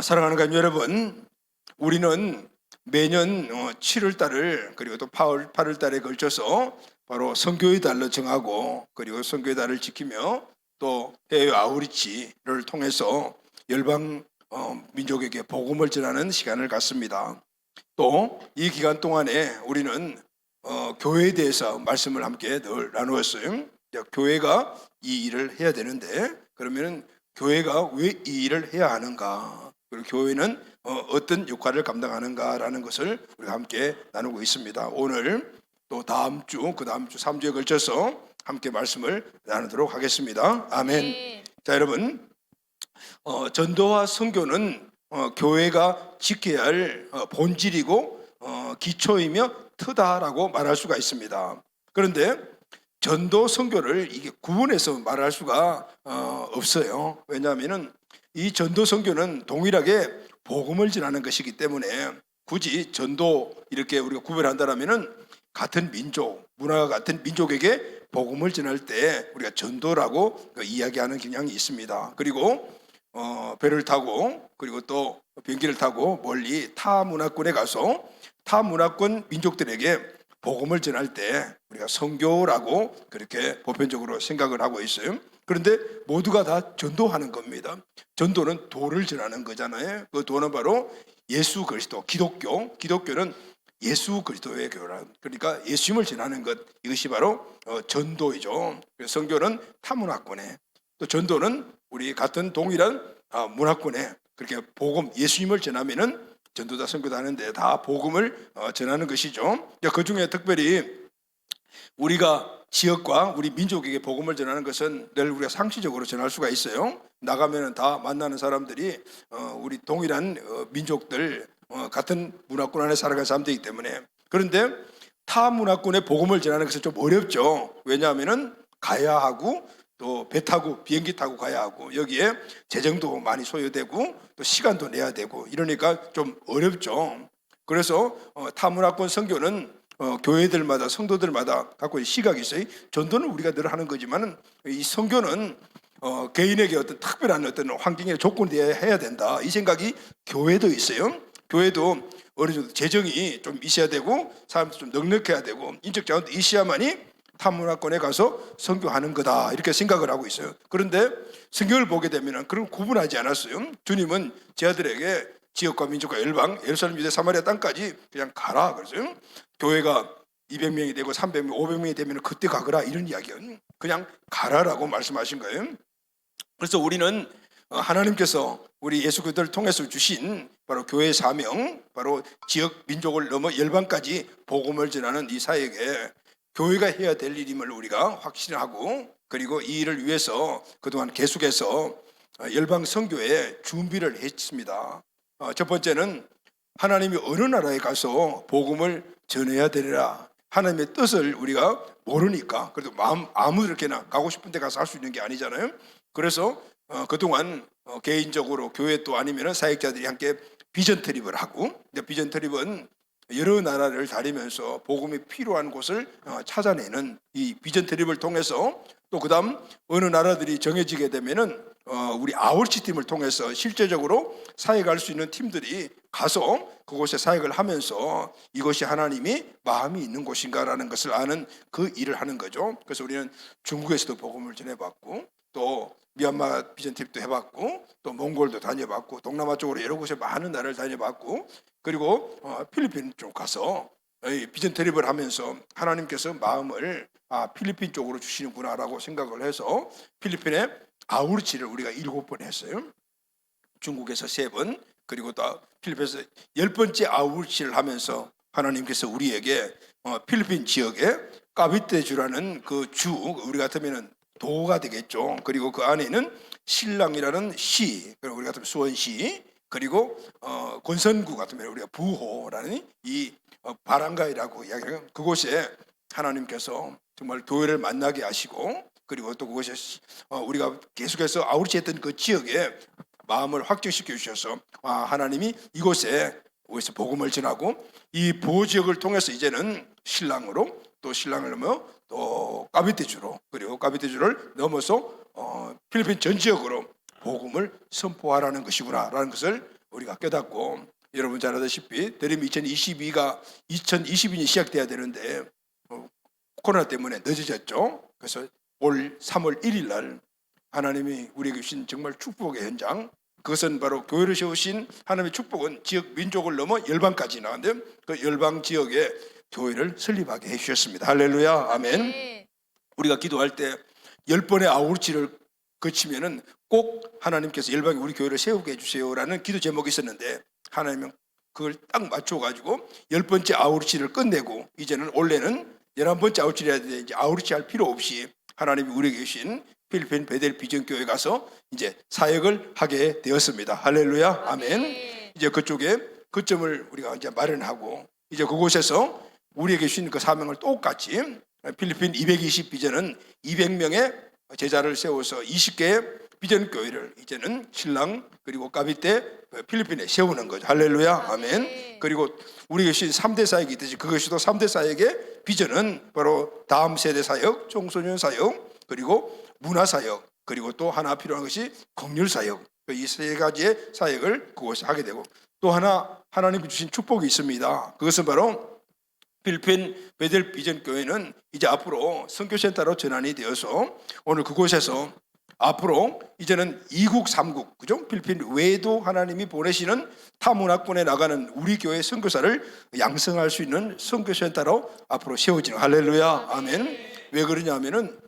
사랑하는 가족 여러분, 우리는 매년 7월 달을 그리고 또 8월 달에 걸쳐서 바로 선교의 달로 정하고 그리고 선교의 달을 지키며 또 해외 아우리치를 통해서 열방 민족에게 복음을 전하는 시간을 갖습니다. 또 이 기간 동안에 우리는 교회에 대해서 말씀을 함께 늘 나누었어요. 교회가 이 일을 해야 되는데 그러면 교회가 왜 이 일을 해야 하는가, 그리고 교회는 어떤 역할을 감당하는가라는 것을 우리가 함께 나누고 있습니다. 오늘 또 다음 주, 그 다음 주 3주에 걸쳐서 함께 말씀을 나누도록 하겠습니다. 아멘. 네. 자, 여러분, 전도와 선교는 교회가 지켜야 할 본질이고 기초이며 터다라고 말할 수가 있습니다. 그런데 전도 선교를 이게 구분해서 말할 수가 없어요. 왜냐하면 이 전도 선교는 동일하게 복음을 전하는 것이기 때문에 굳이 전도 이렇게 우리가 구별한다면은 같은 민족, 문화가 같은 민족에게 복음을 전할 때 우리가 전도라고 이야기하는 경향이 있습니다. 그리고 배를 타고 그리고 또 비행기를 타고 멀리 타 문화권에 가서 타 문화권 민족들에게 복음을 전할 때 우리가 선교라고 그렇게 보편적으로 생각을 하고 있어요. 그런데 모두가 다 전도하는 겁니다. 전도는 도를 전하는 거잖아요. 그 도는 바로 예수 그리스도, 기독교는 예수 그리스도의 교라, 그러니까 예수님을 전하는 것, 이것이 바로 전도이죠. 선교는 타 문화권에, 또 전도는 우리 같은 동일한 문화권에 그렇게 복음, 예수님을 전하면은 전도다 선교다 하는데 다 복음을 전하는 것이죠. 그 중에 특별히 우리가 지역과 우리 민족에게 복음을 전하는 것은 늘 우리가 상시적으로 전할 수가 있어요. 나가면은 다 만나는 사람들이 우리 동일한 민족들, 같은 문화권 안에 살아가는 사람들이기 때문에. 그런데 타 문화권의 복음을 전하는 것은 좀 어렵죠. 왜냐하면은 가야 하고 또 배 타고 비행기 타고 가야 하고 여기에 재정도 많이 소요되고 또 시간도 내야 되고 이러니까 좀 어렵죠. 그래서 타문화권 선교는 교회들마다 성도들마다 갖고 있는 시각이 있어요. 전도는 우리가 늘 하는 거지만 이 선교는 개인에게 어떤 특별한 어떤 환경에 조건되어야 해야 된다, 이 생각이 교회도 있어요. 교회도 어느 정도 재정이 좀 있어야 되고 사람도 좀 넉넉해야 되고 인적 자원도 있어야만이 타문화권에 가서 선교하는 거다, 이렇게 생각을 하고 있어요. 그런데 성경을 보게 되면 그런 구분하지 않았어요. 주님은 제 아들에게 지역과 민족과 열방, 예루살렘, 유대, 사마리아 땅까지 그냥 가라 그랬어요. 교회가 200명이 되고 300명, 500명이 되면 그때 가거라, 이런 이야기는 그냥 가라라고 말씀하신 거예요. 그래서 우리는 하나님께서 우리 예수 그리스도를 통해서 주신 바로 교회의 사명, 바로 지역 민족을 넘어 열방까지 복음을 전하는 이 사역에 교회가 해야 될 일임을 우리가 확신하고, 그리고 이 일을 위해서 그동안 계속해서 열방 선교에 준비를 했습니다. 첫 번째는 하나님이 어느 나라에 가서 복음을 전해야 되리라, 하나님의 뜻을 우리가 모르니까 그래도 아무렇게나 가고 싶은 데 가서 할 수 있는 게 아니잖아요. 그래서 그동안 개인적으로 교회 또 아니면 사역자들이 함께 비전 트립을 하고, 비전 트립은 여러 나라를 다니면서 복음이 필요한 곳을 찾아내는 이 비전 트립을 통해서, 또 그 다음 어느 나라들이 정해지게 되면은 우리 아우리치 팀을 통해서 실제적으로 사역할 수 있는 팀들이 가서 그곳에 사역을 하면서 이것이 하나님이 마음이 있는 곳인가라는 것을 아는 그 일을 하는 거죠. 그래서 우리는 중국에서도 복음을 전해봤고, 또 미얀마 비전팁도 해봤고, 또 몽골도 다녀봤고, 동남아 쪽으로 여러 곳에 많은 나라를 다녀봤고, 그리고 필리핀 쪽 가서 비전 트립을 하면서 하나님께서 마음을 필리핀 쪽으로 주시는구나라고 생각을 해서 필리핀에 아우리치를 우리가 7번 했어요. 중국에서 3번, 그리고 또 필리핀에서 10번째 아우리치를 하면서 하나님께서 우리에게 필리핀 지역에 까비떼주라는 그 주, 우리 같으면은 도가 되겠죠. 그리고 그 안에는 신랑이라는 시, 그리고 우리 같으면 수원시, 그리고 권선구 같으면 우리가 부호라는 이 바랑가이라고 이야기해요. 그곳에 하나님께서 정말 교회를 만나게 하시고, 그리고 또 그곳에 우리가 계속해서 아우리치했던 그 지역에 마음을 확정시켜 주셔서 하나님이 이곳에 복음을 전하고, 이 부호 지역을 통해서 이제는 신랑으로, 또 신랑을 넘어 또 까비떼주로, 그리고 까비떼주를 넘어서 필리핀 전 지역으로 복음을 선포하라는 것이구나라는 것을 우리가 깨닫고, 여러분 잘 아다시피 드림 2022가 2022년이 시작돼야 되는데 코로나 때문에 늦어졌죠. 그래서 올 3월 1일 날 하나님이 우리에게 주신 정말 축복의 현장, 그것은 바로 교회를 세우신 하나님의 축복은 지역 민족을 넘어 열방까지 나왔는데, 그 열방 지역에 교회를 설립하게 해주셨습니다. 할렐루야, 아멘. 네. 우리가 기도할 때 10번의 아우르치를 거치면은 꼭 하나님께서 열방에 우리 교회를 세우게 해주세요라는 기도 제목이 있었는데, 하나님은 그걸 딱 맞춰가지고 10번째 아우르치를 끝내고 이제는 원래는 11번째 아우르치를 해야 되는데, 이제 아우르치 할 필요 없이 하나님이 우리에게 주신 필리핀 베델 비전교회 가서 이제 사역을 하게 되었습니다. 할렐루야, 아멘. 이제 그쪽에 거점을 우리가 이제 마련하고, 이제 그곳에서 우리에게 주신 그 사명을 똑같이 필리핀 220 비전은 200명의 제자를 세워서 20개의 비전 교회를 이제는 신랑 그리고 까비떼 필리핀에 세우는 거죠. 할렐루야, 아멘. 그리고 우리에게 주신 3대 사역이 있듯이 그것이 또 3대 사역의 비전은 바로 다음 세대 사역, 청소년 사역, 그리고 문화 사역, 그리고 또 하나 필요한 것이 긍휼 사역. 이 세 가지의 사역을 그곳에 하게 되고, 또 하나 하나님이 주신 축복이 있습니다. 그것은 바로 필리핀 베델 비전 교회는 이제 앞으로 선교센터로 전환이 되어서 오늘 그곳에서 앞으로 이제는 2국 3국, 그죠? 필리핀 외에도 하나님이 보내시는 타 문화권에 나가는 우리 교회 선교사를 양성할 수 있는 선교센터로 앞으로 세워지는, 할렐루야, 아멘. 왜 그러냐면은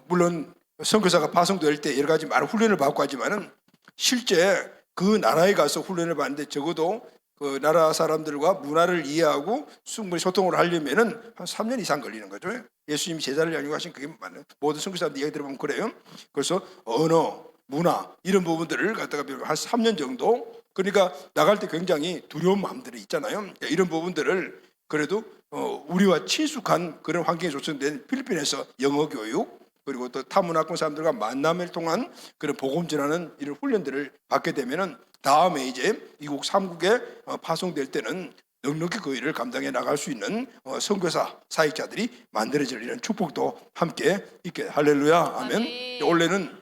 물론 선교사가 파송될 때 여러 가지 많은 훈련을 받고 하지만은 실제 그 나라에 가서 훈련을 받는데 적어도 그 나라 사람들과 문화를 이해하고 충분히 소통을 하려면은 한 3년 이상 걸리는 거죠. 예수님이 제자를 양육하신 그게 맞는, 모든 선교사들 이야기 들어보면 그래요. 그래서 언어, 문화 이런 부분들을 갖다가 한 3년 정도, 그러니까 나갈 때 굉장히 두려운 마음들이 있잖아요. 이런 부분들을 그래도 우리와 친숙한 그런 환경에 조성된 필리핀에서 영어 교육, 그리고 또 타문화권 사람들과 만남을 통한 그런 복음 전하는 이런 훈련들을 받게 되면은 다음에 이제 2국 3국에 파송될 때는 넉넉히 그 일을 감당해 나갈 수 있는 선교사 사역자들이 만들어질 이런 축복도 함께 있게, 할렐루야, 아멘. 원래는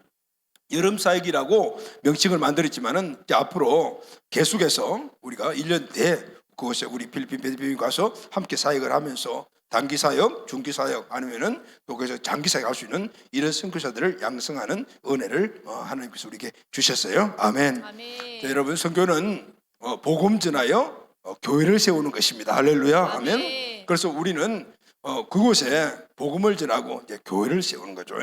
여름 사역이라고 명칭을 만들었지만은 이제 앞으로 계속해서 우리가 1년 내에 그곳에 우리 필리핀 베드비에 가서 함께 사역을 하면서 단기 사역, 중기 사역 아니면은 또 그래서 장기 사역 할 수 있는 이런 선교사들을 양성하는 은혜를 하나님께서 우리에게 주셨어요. 아멘. 아멘. 자, 여러분, 선교는 복음 전하여 교회를 세우는 것입니다. 할렐루야, 아멘. 그래서 우리는 그곳에 복음을 전하고 이제 교회를 세우는 거죠.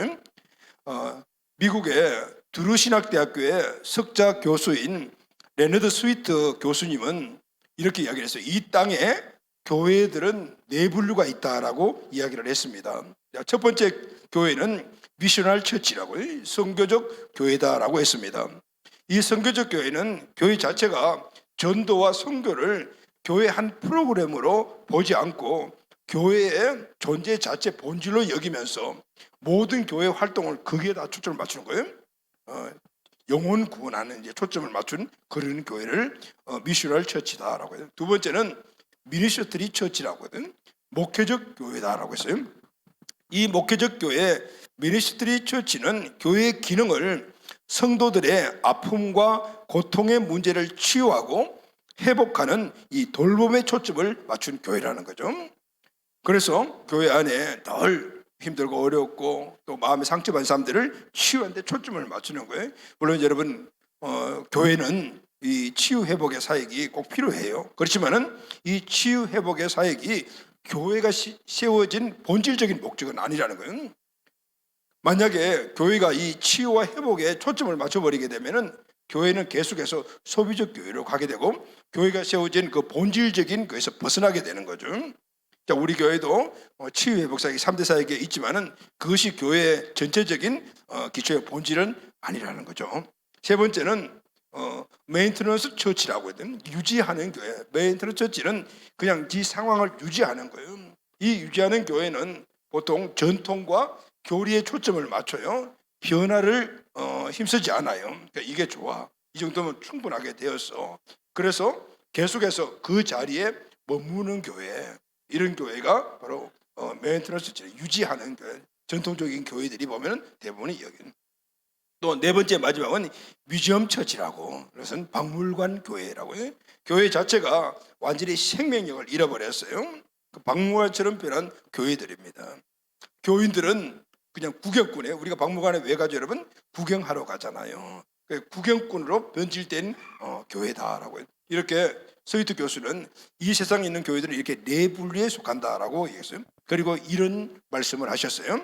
미국의 드루 신학대학교의 석자 교수인 레너드 스위트 교수님은 이렇게 이야기를 했어요. 이 땅에 교회들은 네 분류가 있다라고 이야기를 했습니다. 첫 번째 교회는 미셔널 처치라고, 선교적 교회다라고 했습니다. 이 선교적 교회는 교회 자체가 전도와 선교를 교회 한 프로그램으로 보지 않고 교회의 존재 자체 본질로 여기면서 모든 교회 활동을 거기에다 초점을 맞추는 거예요. 영혼 구원하는 이제 초점을 맞춘 그런 교회를 미셔널 처치다라고 해요. 두 번째는 미니스트리 처치라고 하거든. 목회적 교회다라고 했어요. 이 목회적 교회 미니스트리 처치는 교회의 기능을 성도들의 아픔과 고통의 문제를 치유하고 회복하는 이 돌봄의 초점을 맞춘 교회라는 거죠. 그래서 교회 안에 늘 힘들고 어렵고 또 마음에 상처받은 사람들을 치유하는 데 초점을 맞추는 거예요. 물론 여러분 교회는 이 치유 회복의 사역이 꼭 필요해요. 그렇지만은 이 치유 회복의 사역이 교회가 세워진 본질적인 목적은 아니라는 거예요. 만약에 교회가 이 치유와 회복에 초점을 맞춰버리게 되면은 교회는 계속해서 소비적 교회로 가게 되고 교회가 세워진 그 본질적인 것에서 벗어나게 되는 거죠. 자, 우리 교회도 치유 회복 사역이 3대 사역에 있지만은 그것이 교회의 전체적인 기초의 본질은 아니라는 거죠. 세 번째는 메인터넌스 처치라고 하거든. 유지하는 교회. 메인터넌스 처치는 그냥 이 상황을 유지하는 거예요. 이 유지하는 교회는 보통 전통과 교리에 초점을 맞춰요. 변화를 힘쓰지 않아요. 그러니까 이게 좋아. 이 정도면 충분하게 되었어. 그래서 계속해서 그 자리에 머무는 교회, 이런 교회가 바로 메인터넌스 유지하는 교회. 전통적인 교회들이 보면 대부분이 여기는. 또 네 번째 마지막은 뮤지엄 처치라고, 그것은 박물관 교회라고 해요. 교회 자체가 완전히 생명력을 잃어버렸어요. 그 박물관처럼 변한 교회들입니다. 교인들은 그냥 구경꾼이에요. 우리가 박물관에 왜 가죠, 여러분? 구경하러 가잖아요. 구경꾼으로 변질된 교회다라고 해요. 이렇게 서희특 교수는 이 세상에 있는 교회들은 이렇게 네 분류에 속한다라고 얘기했어요. 그리고 이런 말씀을 하셨어요.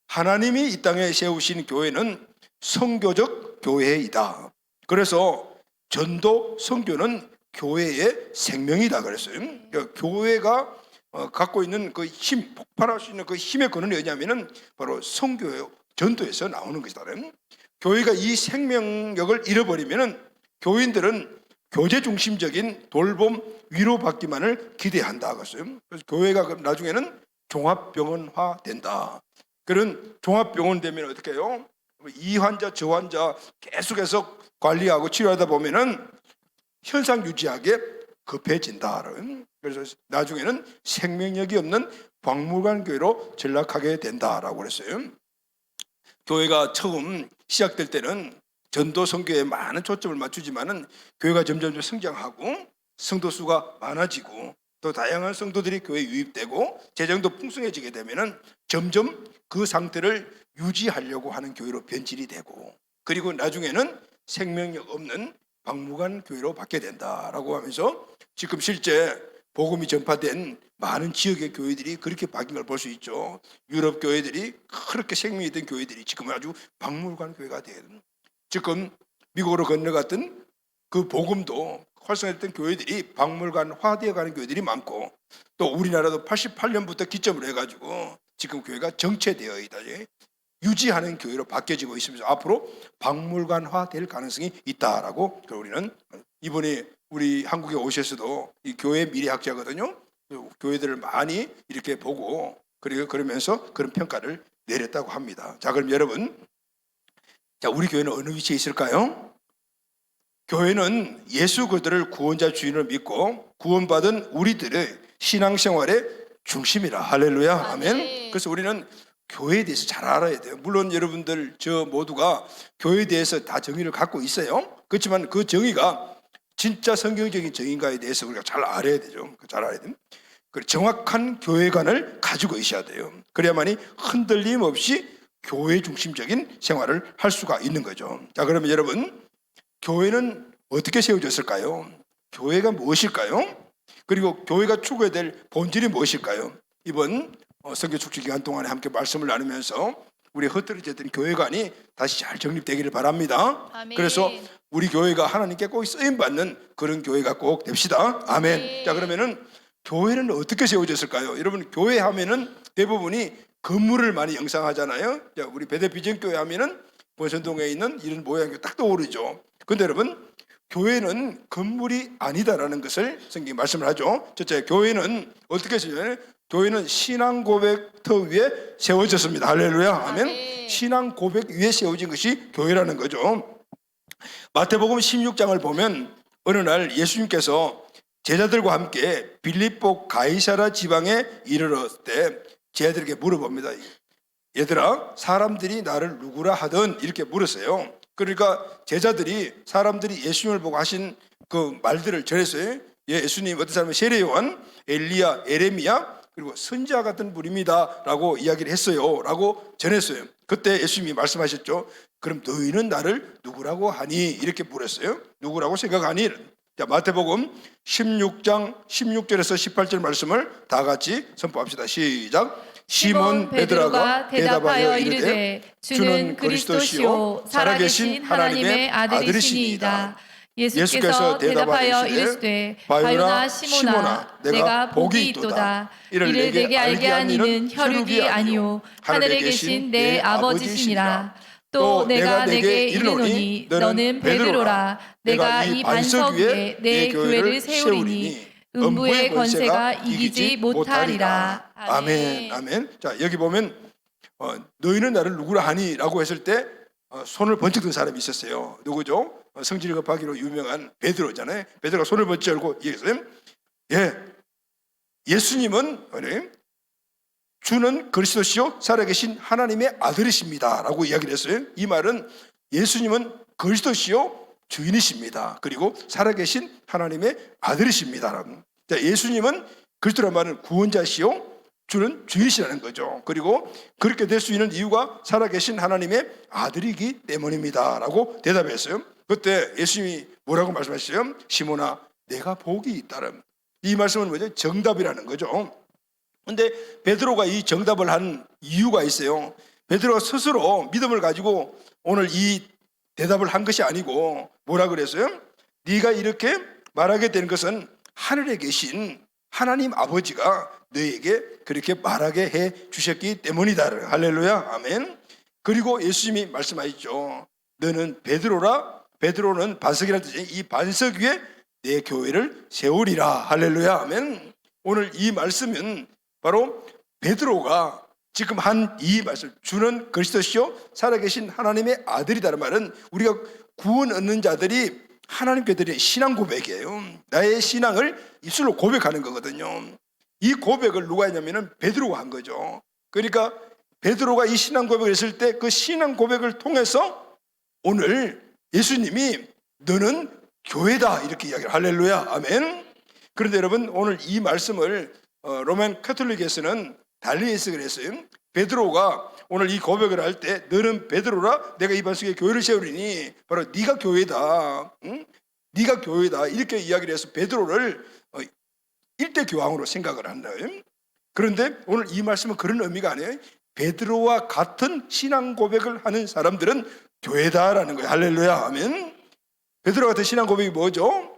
하나님이 이 땅에 세우신 교회는 선교적 교회이다. 그래서 전도 선교는 교회의 생명이다 그랬어요. 그러니까 교회가 갖고 있는 그 힘, 폭발할 수 있는 그 힘의 근원이 뭐냐면은 바로 선교의 전도에서 나오는 것이다. 교회가 이 생명력을 잃어버리면은 교인들은 교제 중심적인 돌봄, 위로받기만을 기대한다 그랬어요. 그래서 교회가 나중에는 종합병원화 된다. 그런 종합병원 되면 어떻게 해요? 이 환자 저 환자 계속해서 관리하고 치료하다 보면은 현상 유지하게 급해진다. 그래서 나중에는 생명력이 없는 박물관 교회로 전락하게 된다라고 그랬어요. 교회가 처음 시작될 때는 전도 선교에 많은 초점을 맞추지만은 교회가 점점 성장하고 성도 수가 많아지고 또 다양한 성도들이 교회에 유입되고 재정도 풍성해지게 되면은 점점 그 상태를 유지하려고 하는 교회로 변질이 되고, 그리고 나중에는 생명력 없는 박물관 교회로 바뀌게 된다라고 하면서 지금 실제 복음이 전파된 많은 지역의 교회들이 그렇게 바뀐 걸 볼 수 있죠. 유럽 교회들이 그렇게 생명이 있던 교회들이 지금 아주 박물관 교회가 된, 지금 미국으로 건너갔던 그 복음도 활성화됐던 교회들이 박물관화되어 가는 교회들이 많고, 또 우리나라도 88년부터 기점으로 해가지고 지금 교회가 정체되어 있다, 유지하는 교회로 바뀌어지고 있으면서 앞으로 박물관화 될 가능성이 있다라고 우리는, 이번에 우리 한국에 오셔서도 이 교회 미래학자거든요. 교회들을 많이 이렇게 보고 그리고 그러면서 그런 평가를 내렸다고 합니다. 자, 그럼 여러분, 자, 우리 교회는 어느 위치에 있을까요? 교회는 예수 그리스도를 구원자 주인을 믿고 구원받은 우리들의 신앙생활의 중심이라. 할렐루야, 아멘. 그래서 우리는 교회에 대해서 잘 알아야 돼요. 물론 여러분들 저 모두가 교회에 대해서 다 정의를 갖고 있어요. 그렇지만 그 정의가 진짜 성경적인 정의인가에 대해서 우리가 잘 알아야 되죠. 잘 알아야 돼요. 정확한 교회관을 가지고 있어야 돼요. 그래야만이 흔들림 없이 교회 중심적인 생활을 할 수가 있는 거죠. 자, 그러면 여러분, 교회는 어떻게 세워졌을까요? 교회가 무엇일까요? 그리고 교회가 추구해야 될 본질이 무엇일까요? 이번 선교 축제 기간 동안에 함께 말씀을 나누면서 우리 흩어졌던 교회관이 다시 잘 정립되기를 바랍니다. 아멘. 그래서 우리 교회가 하나님께 꼭 쓰임받는 그런 교회가 꼭 됩시다. 아멘. 네. 자, 그러면은 교회는 어떻게 세워졌을까요? 여러분, 교회 하면은 대부분이 건물을 많이 영상하잖아요. 자, 우리 베델 비전교회 하면은 보선동에 있는 이런 모양이 딱 떠오르죠. 근데 여러분, 교회는 건물이 아니다라는 것을 성경이 말씀을 하죠. 첫째, 교회는 어떻게 세워져요? 교회는 신앙 고백터 위에 세워졌습니다. 할렐루야, 아멘. 아멘. 신앙 고백 위에 세워진 것이 교회라는 거죠. 마태복음 16장을 보면 어느 날 예수님께서 제자들과 함께 빌립보 가이사라 지방에 이르렀을 때 제자들에게 물어봅니다. 얘들아, 사람들이 나를 누구라 하든, 이렇게 물었어요. 그러니까 제자들이 사람들이 예수님을 보고 하신 그 말들을 전했어요. 예수님 어떤 사람은 세례요한, 엘리야, 에레미야, 그리고 선지자 같은 분입니다 라고 이야기를 했어요 라고 전했어요. 그때 예수님이 말씀하셨죠. 그럼 너희는 나를 누구라고 하니? 이렇게 물었어요. 누구라고 생각하니? 자, 마태복음 16장 16절에서 18절 말씀을 다 같이 선포합시다. 시작. 시몬 베드로가 대답하여 이르되 주는 그리스도시요 살아계신 하나님의 아들이시니이다. 예수께서 대답하여 이르시되 바요나 시몬아 내가 복이 있도다. 이를 내게 알게 한 이는 혈육이 아니요 하늘에 계신 내 아버지시니라. 또 내가 내게 이르노니 너는 베드로라. 내가 이 반석 위에 내 교회를 세우리니 음부의 권세가 이기지 못하리라. 아멘. 아멘. 자, 여기 보면 너희는 나를 누구라 하니? 라고 했을 때 손을 번쩍 든 사람이 있었어요. 누구죠? 성질 급하기로 유명한 베드로잖아요. 베드로가 손을 번쩍 들고 얘기했어요. 예수님은 주는 그리스도시요 살아계신 하나님의 아들이십니다 라고 이야기를 했어요. 이 말은 예수님은 그리스도시요 주인이십니다. 그리고 살아계신 하나님의 아들이십니다. 자, 예수님은 그리스도란 말은 구원자시요 주는 주인이시라는 거죠. 그리고 그렇게 될 수 있는 이유가 살아계신 하나님의 아들이기 때문입니다 라고 대답했어요. 그때 예수님이 뭐라고 말씀하셨어요? 시몬아, 내가 복이 있다는, 이 말씀은 뭐죠? 정답이라는 거죠. 근데 베드로가 이 정답을 한 이유가 있어요. 베드로가 스스로 믿음을 가지고 오늘 이 대답을 한 것이 아니고 뭐라 그랬어요? 네가 이렇게 말하게 된 것은 하늘에 계신 하나님 아버지가 너에게 그렇게 말하게 해 주셨기 때문이다. 할렐루야, 아멘. 그리고 예수님이 말씀하셨죠. 너는 베드로라. 베드로는 반석이라는 뜻이에요. 이 반석 위에 내 교회를 세우리라. 할렐루야, 아멘. 오늘 이 말씀은 바로 베드로가 지금 한 이 말씀, 주는 그리스도시요 살아계신 하나님의 아들이다는 말은 우리가 구원 얻는 자들이 하나님께 드리는 신앙 고백이에요. 나의 신앙을 입술로 고백하는 거거든요. 이 고백을 누가 했냐면은 베드로가 한 거죠. 그러니까 베드로가 이 신앙 고백을 했을 때 그 신앙 고백을 통해서 오늘 예수님이 너는 교회다 이렇게 이야기를, 할렐루야, 아멘. 그런데 여러분, 오늘 이 말씀을 로맨 카톨릭에서는 달리 해석을 했어요. 베드로가 오늘 이 고백을 할 때 너는 베드로라, 내가 이 반석에 교회를 세우리니 바로 네가 교회다, 응? 네가 교회다 이렇게 이야기를 해서 베드로를 일대 교황으로 생각을 한다요. 그런데 오늘 이 말씀은 그런 의미가 아니에요. 베드로와 같은 신앙 고백을 하는 사람들은 교회다라는 거예요. 할렐루야, 아멘. 베드로 같은 신앙 고백이 뭐죠?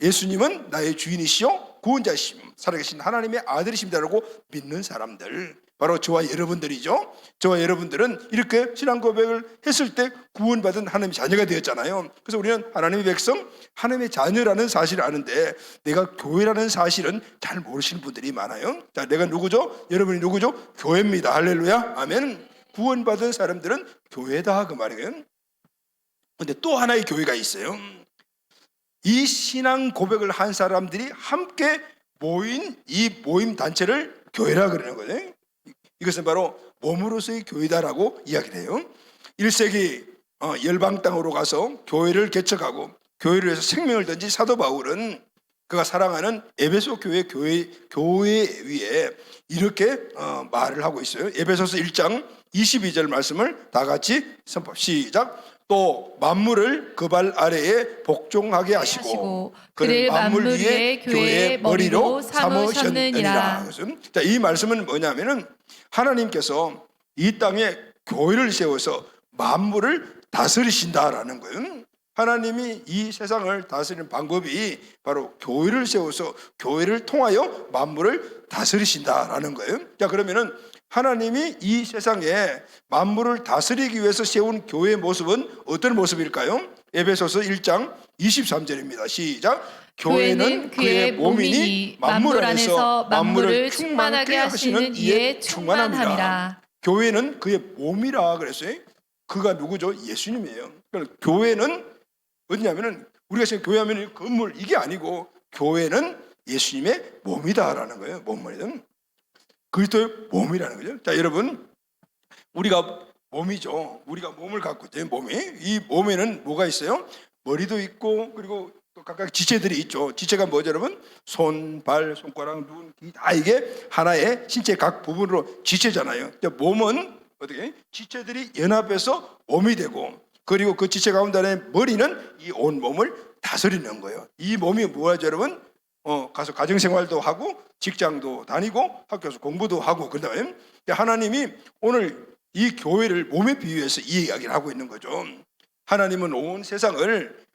예수님은 나의 주인이시요 구원자이심 살아계신 하나님의 아들이십니다라고 믿는 사람들, 바로 저와 여러분들이죠. 저와 여러분들은 이렇게 신앙 고백을 했을 때 구원받은 하나님의 자녀가 되었잖아요. 그래서 우리는 하나님의 백성, 하나님의 자녀라는 사실을 아는데 내가 교회라는 사실은 잘 모르시는 분들이 많아요. 자, 내가 누구죠? 여러분이 누구죠? 교회입니다. 할렐루야, 아멘. 구원받은 사람들은 교회다 그 말이에요. 근데 또 하나의 교회가 있어요. 이 신앙 고백을 한 사람들이 함께 모인 이 모임 단체를 교회라 그러는 거예요. 이것은 바로 몸으로서의 교회다라고 이야기를 해요. 1세기 열방 땅으로 가서 교회를 개척하고 교회를 위해서 생명을 던진 사도 바울은 그가 사랑하는 에베소 교회 위에 이렇게 말을 하고 있어요. 에베소서 1장 22절 말씀을 다 같이 선포 시작. 또 만물을 그 발 아래에 복종하게 하시고 그를 만물 위에 교회의 머리로 삼으셨느니라. 자, 이 말씀은 뭐냐면은 하나님께서 이 땅에 교회를 세워서 만물을 다스리신다라는 거예요. 하나님이 이 세상을 다스리는 방법이 바로 교회를 세워서 교회를 통하여 만물을 다스리신다라는 거예요. 자, 그러면은 하나님이 이 세상에 만물을 다스리기 위해서 세운 교회의 모습은 어떤 모습일까요? 에베소서 1장 23절입니다. 시작. 교회는 그의 몸이니 만물 안에서 만물을 충만하게 하시는 이에 충만함이라. 교회는 그의 몸이라 그랬어요. 그가 누구죠? 예수님이에요. 그러니까 교회는 어디냐면은 우리가 지금 교회하면 건물 이게 아니고 교회는 예수님의 몸이다라는 거예요. 몸이든 그리스도의 몸이라는 거죠. 자, 여러분, 우리가 몸이죠. 우리가 몸을 갖고 있어요. 이 몸에는 뭐가 있어요? 머리도 있고 그리고 또 각각 지체들이 있죠. 지체가 뭐죠, 여러분? 손, 발, 손가락, 눈, 귀 다 이게 하나의 신체 각 부분으로 지체잖아요. 몸은 어떻게? 지체들이 연합해서 몸이 되고 그리고 그 지체 가운데 안에 머리는 이 온 몸을 다스리는 거예요. 이 몸이 뭐죠, 여러분? 가서 가정생활도 하고 직장도 다니고 학교에서 공부도 하고 그다음에 하나님이 오늘 이 교회를 몸에 비유해서 이 이야기를 하고 있는 거죠. 하나님은 온 세상을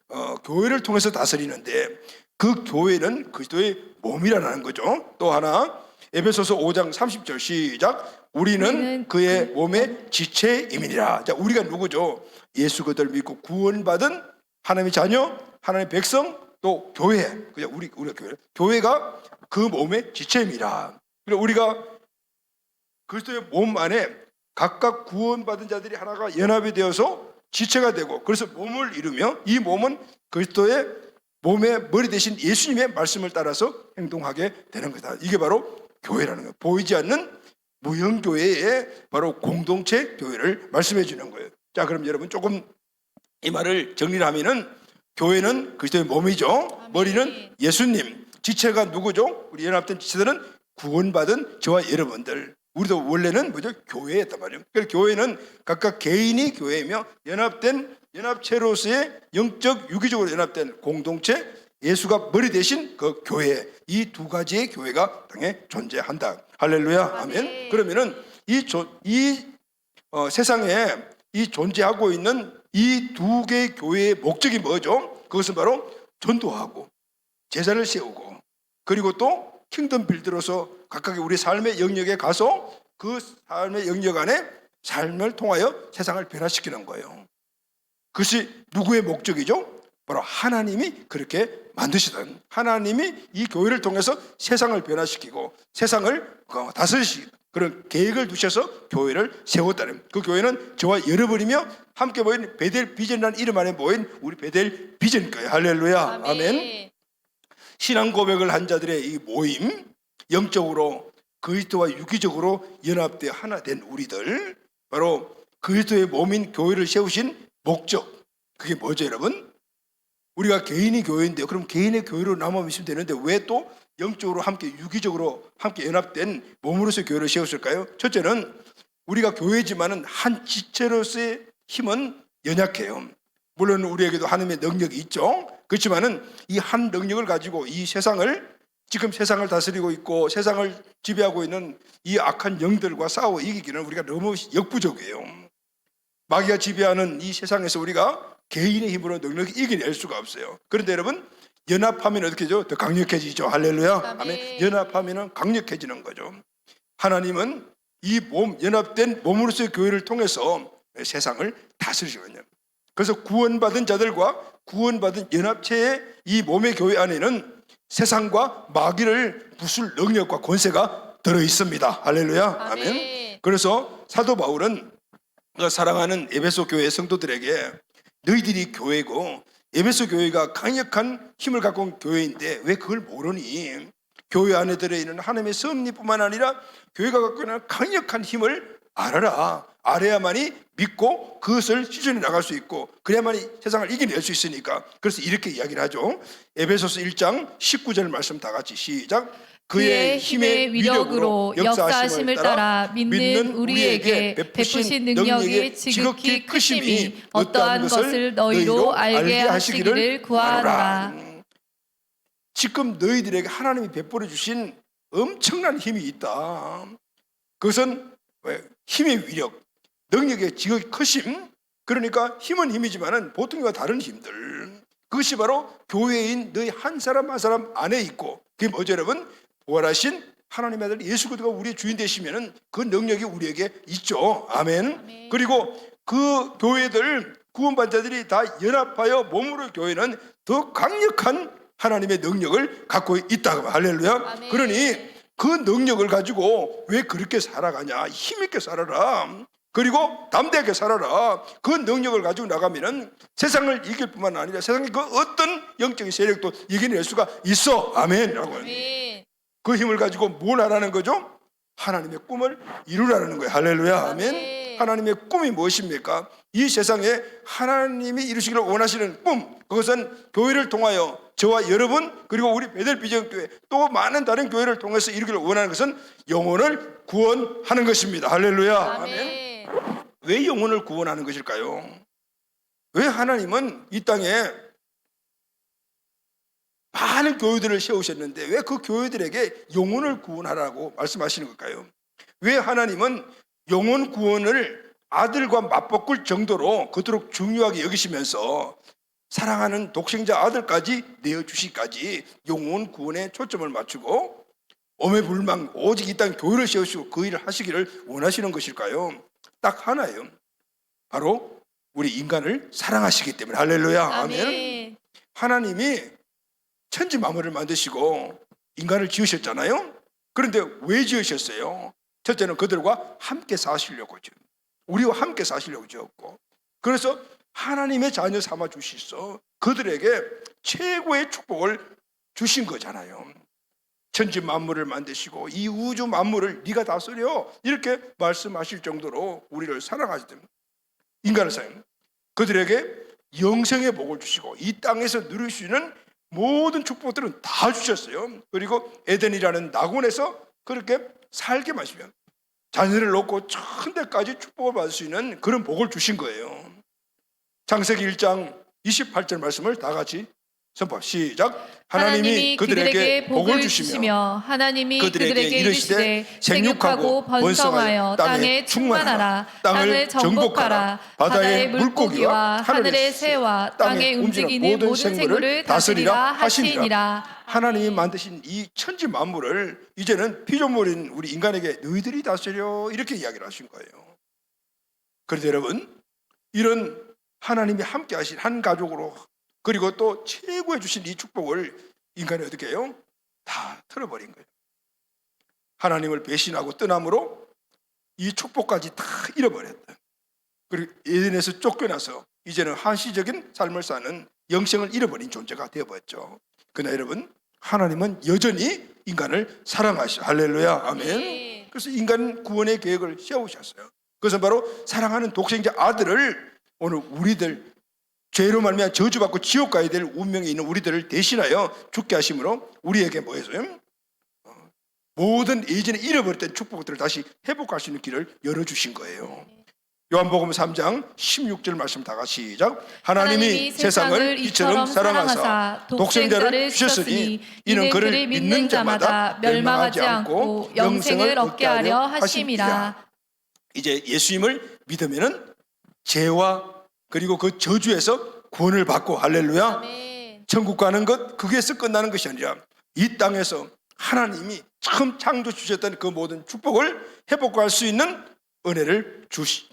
교회를 통해서 다스리는데 그 교회는 그리스도의 몸이라는 거죠. 또 하나 에베소서 5장 30절 시작. 우리는 그의 몸의 지체임이니라. 자, 우리가 누구죠? 예수 그리스도를 믿고 구원받은 하나님의 자녀, 하나님의 백성, 또 교회. 그냥 우리가 교회가 그 몸의 지체입니다. 그리고 우리가 그리스도의 몸 안에 각각 구원받은 자들이 하나가 연합이 되어서 지체가 되고 그래서 몸을 이루며 이 몸은 그리스도의 몸의 머리 대신 예수님의 말씀을 따라서 행동하게 되는 거다. 이게 바로 교회라는 거예요. 보이지 않는 무형교회의 바로 공동체 교회를 말씀해 주는 거예요. 자, 그럼 여러분 조금 이 말을 정리를 하면은 교회는 그리스도의 몸이죠. 머리는 예수님. 지체가 누구죠? 우리 연합된 지체들은 구원받은 저와 여러분들. 우리도 원래는 뭐죠? 교회였단 말이에요. 그래서 교회는 각각 개인이 교회이며 연합된 연합체로서의 영적 유기적으로 연합된 공동체, 예수가 머리 대신 그 교회, 이 두 가지의 교회가 땅에 존재한다. 할렐루야. 아멘. 그러면은 세상에 이 존재하고 있는 이 두 개의 교회의 목적이 뭐죠? 그것은 바로 전도하고 제자를 세우고 그리고 또 킹덤 빌드로서 각각의 우리 삶의 영역에 가서 그 삶의 영역 안에 삶을 통하여 세상을 변화시키는 거예요. 그것이 누구의 목적이죠? 바로 하나님이 그렇게 만드시던, 하나님이 이 교회를 통해서 세상을 변화시키고 세상을 다스리시는 그런 계획을 두셔서 교회를 세웠다는, 그 교회는 저와 여러분이며 함께 모인 베델 비전이라는 이름 안에 모인 우리 베델 비전일 거예요. 할렐루야. 아멘. 신앙 고백을 한 자들의 이 모임, 영적으로 그리스도와 유기적으로 연합되어 하나 된 우리들, 바로 그리스도의 몸인 교회를 세우신 목적, 그게 뭐죠 여러분? 우리가 개인이 교회인데 그럼 개인의 교회로 남아 있으면 되는데 왜 또 영적으로 함께 유기적으로 함께 연합된 몸으로서 교회를 세웠을까요? 첫째는 우리가 교회지만은 한 지체로서의 힘은 연약해요. 물론 우리에게도 하나님의 능력이 있죠. 그렇지만은 이 한 능력을 가지고 이 세상을, 지금 세상을 다스리고 있고 세상을 지배하고 있는 이 악한 영들과 싸워 이기기는 우리가 너무 역부족이에요. 마귀가 지배하는 이 세상에서 우리가 개인의 힘으로 능력이 이겨낼 수가 없어요. 그런데 여러분, 연합하면 어떻게 되죠? 더 강력해지죠. 할렐루야. 아멘. 연합하면 강력해지는 거죠. 하나님은 이 몸, 연합된 몸으로서의 교회를 통해서 세상을 다스리시거든요. 그래서 구원받은 자들과 구원받은 연합체의 이 몸의 교회 안에는 세상과 마귀를 부술 능력과 권세가 들어 있습니다. 할렐루야. 아멘. 그래서 사도 바울은 사랑하는 에베소 교회 성도들에게 너희들이 교회고 에베소 교회가 강력한 힘을 갖고 온 교회인데 왜 그걸 모르니? 교회 안에 들어있는 하나님의 섭리뿐만 아니라 교회가 갖고 있는 강력한 힘을 알아라. 알아야만이 믿고 그것을 실천해 나갈 수 있고 그래야만이 세상을 이겨낼 수 있으니까. 그래서 이렇게 이야기를 하죠. 에베소서 1장 19절 말씀 다 같이 시작. 그의 힘의 위력으로 역사하심을 따라 믿는 우리에게 베푸신 능력이 지극히 크심이 어떠한 것을 너희로 알게 하시기를 구하노라. 지금 너희들에게 하나님이 베풀어 주신 엄청난 힘이 있다. 그것은 힘의 위력, 능력의 지극히 크심. 그러니까 힘은 힘이지만 보통과 다른 힘들, 그것이 바로 교회인 너희 한 사람 한 사람 안에 있고, 그게 뭐죠 여러분? 부활하신 하나님의 아들 예수 그리스도가 우리의 주인 되시면은 그 능력이 우리에게 있죠. 아멘. 그리고 그 교회들, 구원받은 자들이 다 연합하여 몸으로 교회는 더 강력한 하나님의 능력을 갖고 있다. 할렐루야. 아멘. 그러니 그 능력을 가지고 왜 그렇게 살아가냐? 힘있게 살아라. 그리고 담대하게 살아라. 그 능력을 가지고 나가면은 세상을 이길 뿐만 아니라 세상의 그 어떤 영적인 세력도 이겨낼 수가 있어. 아멘. 아멘. 그 힘을 가지고 뭘 하라는 거죠? 하나님의 꿈을 이루라는 거예요. 할렐루야. 아멘. 하나님의 꿈이 무엇입니까? 이 세상에 하나님이 이루시기를 원하시는 꿈, 그것은 교회를 통하여 저와 여러분 그리고 우리 베델 비전교회 또 많은 다른 교회를 통해서 이루기를 원하는 것은 영혼을 구원하는 것입니다. 할렐루야. 아멘. 왜 영혼을 구원하는 것일까요? 왜 하나님은 이 땅에 많은 교회들을 세우셨는데 왜 그 교회들에게 영혼을 구원하라고 말씀하시는 걸까요? 왜 하나님은 영혼 구원을 아들과 맞바꿀 정도로 그토록 중요하게 여기시면서 사랑하는 독생자 아들까지 내어주시기까지 영혼 구원에 초점을 맞추고 오매불망 오직 이 땅 교회를 세우시고 그 일을 하시기를 원하시는 것일까요? 딱 하나예요. 바로 우리 인간을 사랑하시기 때문에. 할렐루야. 아멘. 하나님이 천지 만물을 만드시고 인간을 지으셨잖아요. 그런데 왜 지으셨어요? 첫째는 그들과 함께 사시려고죠. 우리와 함께 사시려고 지었고, 그래서 하나님의 자녀 삼아 주시소 그들에게 최고의 축복을 주신 거잖아요. 천지 만물을 만드시고 이 우주 만물을 네가 다스려 이렇게 말씀하실 정도로 우리를 사랑하시던 인간을 사랑, 그들에게 영생의 복을 주시고 이 땅에서 누릴 수 있는 모든 축복들은 다 주셨어요. 그리고 에덴이라는 낙원에서 그렇게 살게 마시며 자녀를 놓고 천대까지 축복을 받을 수 있는 그런 복을 주신 거예요. 창세기 1장 28절 말씀을 다 같이 선포 시작. 하나님이 그들에게 복을 주시며 하나님이 그들에게 이르시되 생육하고 번성하여 땅에 충만하라. 땅을 정복하라. 바다의 물고기와 하늘의 새와 땅에 움직이는 모든 생물을 다스리라 하시니라. 하나님이 만드신 이 천지 만물을 이제는 피조물인 우리 인간에게 너희들이 다스려 이렇게 이야기를 하신 거예요. 그런데 여러분, 이런 하나님이 함께 하신 한 가족으로 그리고 또 최고해 주신 이 축복을 인간이 어떻게 해요? 다 틀어버린 거예요. 하나님을 배신하고 떠남으로 이 축복까지 다 잃어버렸다. 그리고 에덴에서 쫓겨나서 이제는 한시적인 삶을 사는 영생을 잃어버린 존재가 되어버렸죠. 그러나 여러분, 하나님은 여전히 인간을 사랑하시죠. 할렐루야, 아멘. 그래서 인간 구원의 계획을 세우셨어요. 그것은 바로 사랑하는 독생자 아들을 오늘 우리들 죄로 말미암아 저주받고 지옥 가야 될 운명에 있는 우리들을 대신하여 죽게 하심으로 우리에게 뭐 했어요? 모든 예전에 잃어버렸던 축복들을 다시 회복할 수 있는 길을 열어주신 거예요. 요한복음 3장 16절 말씀 다 같이 시작. 하나님이 세상을 이처럼 사랑하사 독생자를 주셨으니 이는 그를 믿는 자마다 멸망하지 않고 영생을 얻게 하려 하심이라. 이제 예수님을 믿으면은 죄와 그리고 그 저주에서 구원을 받고 할렐루야. 아멘. 천국 가는 것 거기에서 끝나는 것이 아니라 이 땅에서 하나님이 처음 창조 주셨던 그 모든 축복을 회복할 수 있는 은혜를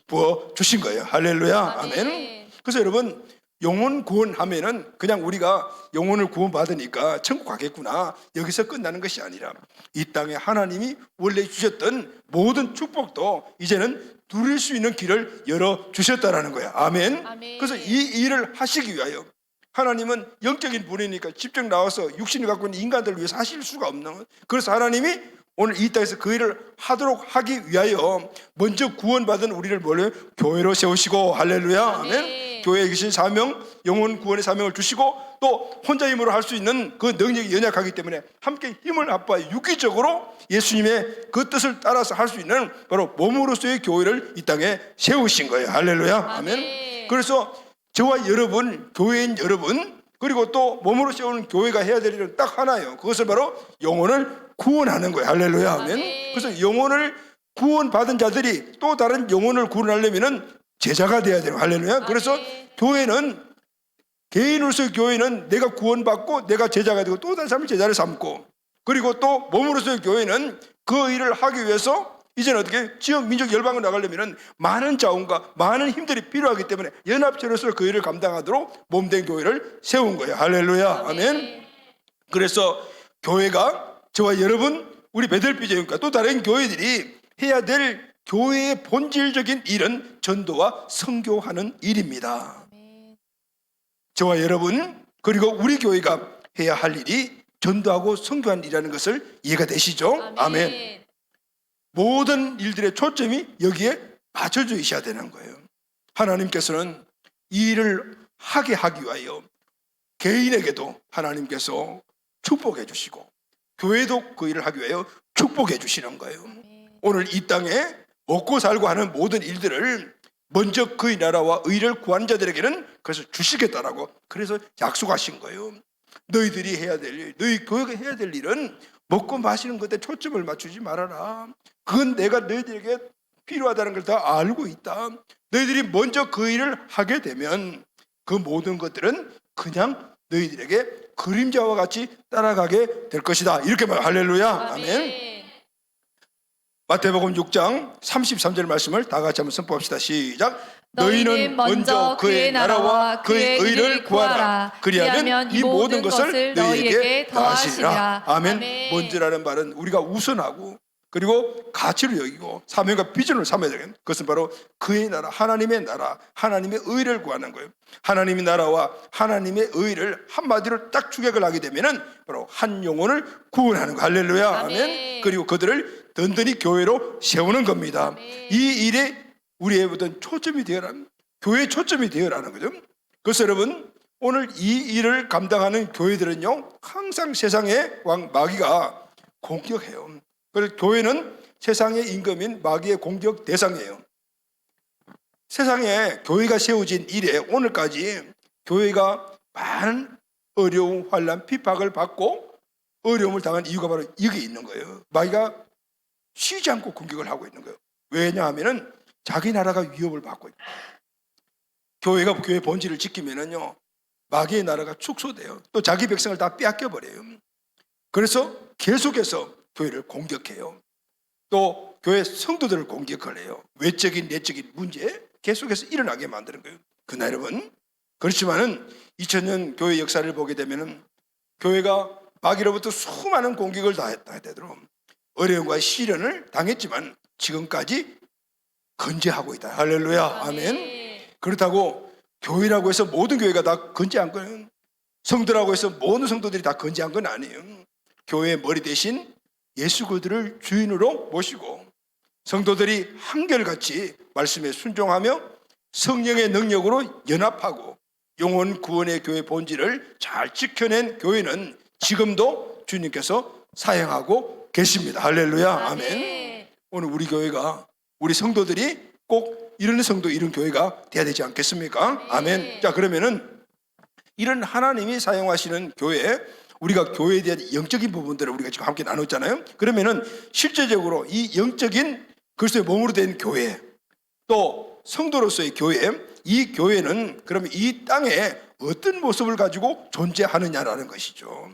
부어 주신 거예요. 할렐루야. 아멘. 그래서 여러분, 영혼 구원하면은 그냥 우리가 영혼을 구원받으니까 천국 가겠구나 여기서 끝나는 것이 아니라 이 땅에 하나님이 원래 주셨던 모든 축복도 이제는 누릴 수 있는 길을 열어주셨다라는 거야. 아멘. 아멘. 그래서 이 일을 하시기 위하여 하나님은 영적인 분이니까 직접 나와서 육신을 갖고 있는 인간들을 위해서 하실 수가 없는, 그래서 하나님이 오늘 이 땅에서 그 일을 하도록 하기 위하여 먼저 구원받은 우리를 뭐래요? 교회로 세우시고 할렐루야. 아멘. 교회에 계신 사명, 영혼 구원의 사명을 주시고 또 혼자 힘으로 할 수 있는 그 능력이 연약하기 때문에 함께 힘을 합하여 유기적으로 예수님의 그 뜻을 따라서 할 수 있는 바로 몸으로서의 교회를 이 땅에 세우신 거예요. 할렐루야. 아멘. 그래서 저와 여러분, 교회인 여러분, 그리고 또 몸으로 세우는 교회가 해야 될 일은 딱 하나예요. 그것은 바로 영혼을 구원하는 거예요. 할렐루야. 아멘. 그래서 영혼을 구원받은 자들이 또 다른 영혼을 구원하려면은 제자가 돼야 돼요. 할렐루야. 그래서 교회는, 개인으로서의 교회는 내가 구원받고 내가 제자가 되고 또 다른 사람을 제자를 삼고, 그리고 또 몸으로서의 교회는 그 일을 하기 위해서 이제는 어떻게 지역 민족 열방을 나가려면 많은 자원과 많은 힘들이 필요하기 때문에 연합체로서 그 일을 감당하도록 몸된 교회를 세운 거예요. 할렐루야. 아멘. 그래서 교회가 저와 여러분, 우리 베들피제니까 또 다른 교회들이 해야 될 교회의 본질적인 일은 전도와 선교하는 일입니다. 저와 여러분, 그리고 우리 교회가 해야 할 일이 전도하고 선교하는 일이라는 것을 이해가 되시죠? 아멘. 모든 일들의 초점이 여기에 맞춰져 있어야 되는 거예요. 하나님께서는 이 일을 하게 하기 위하여 개인에게도 하나님께서 축복해 주시고 교회도 그 일을 하기 위하여 축복해 주시는 거예요. 오늘 이 땅에 먹고 살고 하는 모든 일들을 먼저 그의 나라와 의를 구하는 자들에게는 그래서 주시겠다라고 그래서 약속하신 거예요. 너희들이 해야 될 일, 너희 교회가 해야 될 일은 먹고 마시는 것에 초점을 맞추지 말아라. 그건 내가 너희들에게 필요하다는 걸 다 알고 있다. 너희들이 먼저 그 일을 하게 되면 그 모든 것들은 그냥 너희들에게 그림자와 같이 따라가게 될 것이다. 이렇게 말. 할렐루야. 아멘. 마태복음 6장 33절 말씀을 다 같이 한번 선포합시다. 시작. 너희는 먼저 그의 나라와 그의 의를 구하라. 그리하면 이 모든 것을 너희에게 더하시리라. 아멘. 먼저라는 말은 우리가 우선하고 그리고 가치를 여기고 사명과 비전을 삼아야 되는 그것은 바로 그의 나라, 하나님의 나라, 하나님의 의를 구하는 거예요. 하나님의 나라와 하나님의 의를 한마디로 딱 축약을 하게 되면은 바로 한 영혼을 구원하는 거. 할렐루야. 아멘. 그리고 그들을 든든히 교회로 세우는 겁니다. 이 일에 우리의 어떤 초점이 되어라, 교회의 초점이 되어라는 거죠. 그래서 여러분, 오늘 이 일을 감당하는 교회들은요, 항상 세상의 왕 마귀가 공격해요. 그래서 교회는 세상의 임금인 마귀의 공격 대상이에요. 세상에 교회가 세워진 이래 오늘까지 교회가 많은 어려움, 환난, 핍박을 받고 어려움을 당한 이유가 바로 여기 있는 거예요. 마귀가 쉬지 않고 공격을 하고 있는 거예요. 왜냐하면 자기 나라가 위협을 받고 있고, 교회가 교회 본질을 지키면은요, 마귀의 나라가 축소돼요. 또 자기 백성을 다 빼앗겨 버려요. 그래서 계속해서 교회를 공격해요. 또 교회 성도들을 공격을 해요. 외적인 내적인 문제 계속해서 일어나게 만드는 거예요. 그날 여러분, 그렇지만은 2000년 교회 역사를 보게 되면은 교회가 마귀로부터 수많은 공격을 당하도록 어려움과 시련을 당했지만 지금까지 건재하고 있다. 할렐루야, 아멘. 그렇다고 교회라고 해서 모든 교회가 다 건재한 거예요. 성도라고 해서 모든 성도들이 다 건재한 건 아니에요. 교회의 머리 대신 예수 그리스도를 주인으로 모시고 성도들이 한결같이 말씀에 순종하며 성령의 능력으로 연합하고 영혼 구원의 교회 본질을 잘 지켜낸 교회는 지금도 주님께서 사용하고 계십니다. 할렐루야, 아멘. 오늘 우리 교회가, 우리 성도들이 꼭 이런 성도, 이런 교회가 돼야 되지 않겠습니까? 아멘. 자, 그러면은 이런 하나님이 사용하시는 교회, 우리가 교회에 대한 영적인 부분들을 우리가 지금 함께 나눴잖아요. 그러면은 실제적으로 이 영적인 그리스도의 몸으로 된 교회, 또 성도로서의 교회, 이 교회는 그러면 이 땅에 어떤 모습을 가지고 존재하느냐라는 것이죠.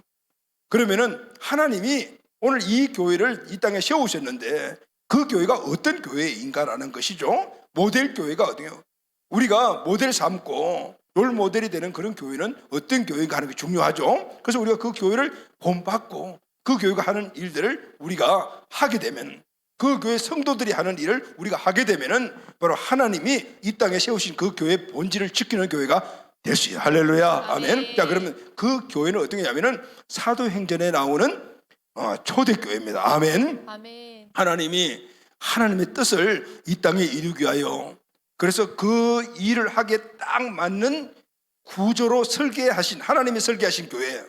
그러면은 하나님이 오늘 이 교회를 이 땅에 세우셨는데 그 교회가 어떤 교회인가라는 것이죠. 모델 교회가 어디요? 우리가 모델 삼고 롤 모델이 되는 그런 교회는 어떤 교회인가 하는 게 중요하죠. 그래서 우리가 그 교회를 본받고 그 교회가 하는 일들을 우리가 하게 되면, 그 교회 성도들이 하는 일을 우리가 하게 되면은 바로 하나님이 이 땅에 세우신 그 교회의 본질을 지키는 교회가 될 수 있어요. 할렐루야, 아멘. 자, 그러면 그 교회는 어떤 게냐면은 사도행전에 나오는 초대교회입니다. 아멘. 아멘. 하나님이 하나님의 뜻을 이 땅에 이루기 위하여, 그래서 그 일을 하기에 딱 맞는 구조로 설계하신, 하나님이 설계하신 교회,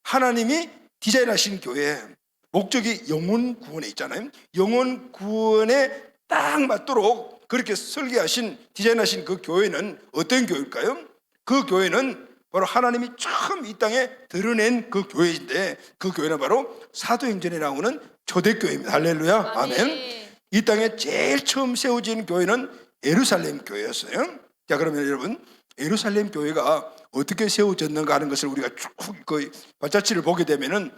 하나님이 디자인하신 교회, 목적이 영혼 구원에 있잖아요. 영혼 구원에 딱 맞도록 그렇게 설계하신, 디자인하신 그 교회는 어떤 교회일까요? 그 교회는 바로 하나님이 처음 이 땅에 드러낸 그 교회인데, 그 교회는 바로 사도행전에 나오는 초대교회입니다. 할렐루야, 아멘. 이 땅에 제일 처음 세워진 교회는 예루살렘 교회였어요. 자, 그러면 여러분, 예루살렘 교회가 어떻게 세워졌는가 하는 것을 우리가 쭉 그 발자취를 보게 되면은,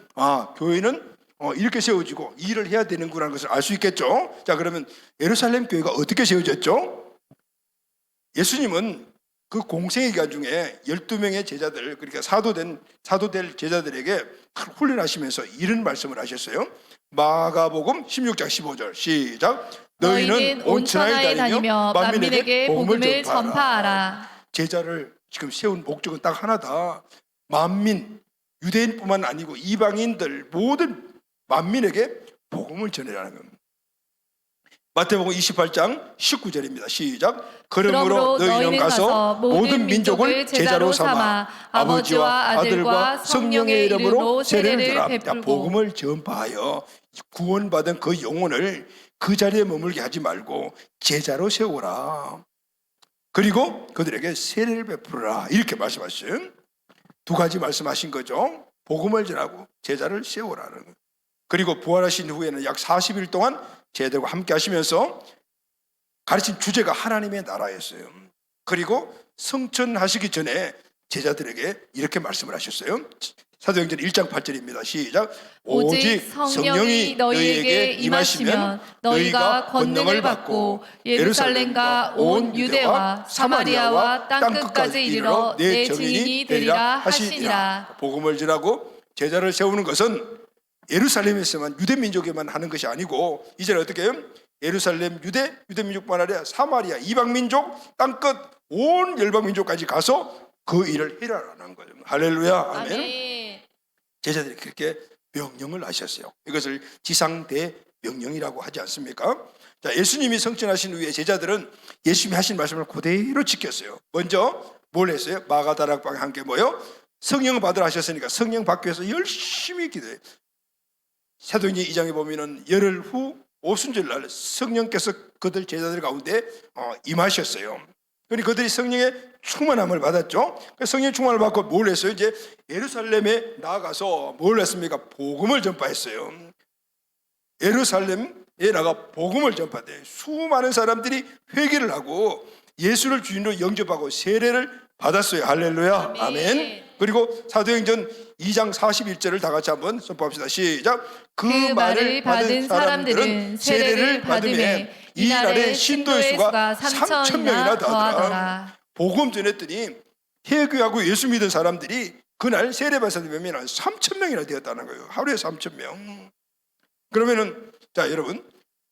교회는 이렇게 세워지고 일을 해야 되는구나 하는 것을 알 수 있겠죠. 자, 그러면 예루살렘 교회가 어떻게 세워졌죠? 예수님은 그 공생의 기간 중에 12명의 제자들, 그러니까 사도될 제자들에게 훈련하시면서 이런 말씀을 하셨어요. 마가복음 16장 15절 시작. 너희는 온 천하에 다니며 만민에게 복음을 전파하라. 제자를 지금 세운 목적은 딱 하나다. 만민, 유대인뿐만 아니고 이방인들 모든 만민에게 복음을 전해라는 겁니다. 마태복음 28장 19절입니다. 시작. 그러므로 너희는 가서 모든 민족을 제자로 삼아 아버지와 아들과 성령의 이름으로 세례를 베풀고, 복음을 전파하여 구원받은 그 영혼을 그 자리에 머물게 하지 말고 제자로 세우라. 그리고 그들에게 세례를 베풀어라. 이렇게 말씀하신 두 가지 말씀하신 거죠. 복음을 전하고 제자를 세우라는 거예요. 그리고 부활하신 후에는 약 40일 동안 제자들과 함께 하시면서 가르친 주제가 하나님의 나라였어요. 그리고 성천하시기 전에 제자들에게 이렇게 말씀을 하셨어요. 사도행전 1장 8절입니다. 시작. 오직 성령이 너희에게 임하시면 너희가 권능을 받고 예루살렘과 온 유대와 사마리아와 땅끝까지 이르러 내 증인이 되리라 하시니라. 복음을 전하고 제자를 세우는 것은 예루살렘에서만, 유대 민족에만 하는 것이 아니고 이제는 어떻게 해요? 예루살렘, 유대 민족만 아니라 사마리아, 이방 민족, 땅끝 온 열방 민족까지 가서 그 일을 해라라는 거예요. 할렐루야, 아멘. 제자들이 그렇게 명령을 하셨어요. 이것을 지상대 명령이라고 하지 않습니까? 자, 예수님이 성천하신 후에 제자들은 예수님이 하신 말씀을 그대로 지켰어요. 먼저 뭘 했어요? 마가다락방에 함께 모여 성령 받으라 하셨으니까 성령 받기 위해서 열심히 기도해요. 사도행전 2장에 보면은 열흘 후 오순절 날 성령께서 그들 제자들 가운데 임하셨어요. 그러니 그들이 성령의 충만함을 받았죠. 성령 충만을 받고 뭘 했어요? 이제 예루살렘에 나가서 뭘 했습니까? 복음을 전파했어요. 예루살렘에 나가 복음을 전파돼 수많은 사람들이 회개를 하고 예수를 주인으로 영접하고 세례를 받았어요. 할렐루야. 아멘. 그리고 사도행전 2장 41절을 다 같이 한번 선포합시다. 시작. 그 말을 받은 사람들은 세례를 받음에 이날에 신도의 수가 3,000명이나 더하더라. 복음 전했더니 회개하고 예수 믿은 사람들이 그날 세례 받은 사람이 3,000명이나 되었다는 거예요. 하루에 3,000명. 그러면은 자 여러분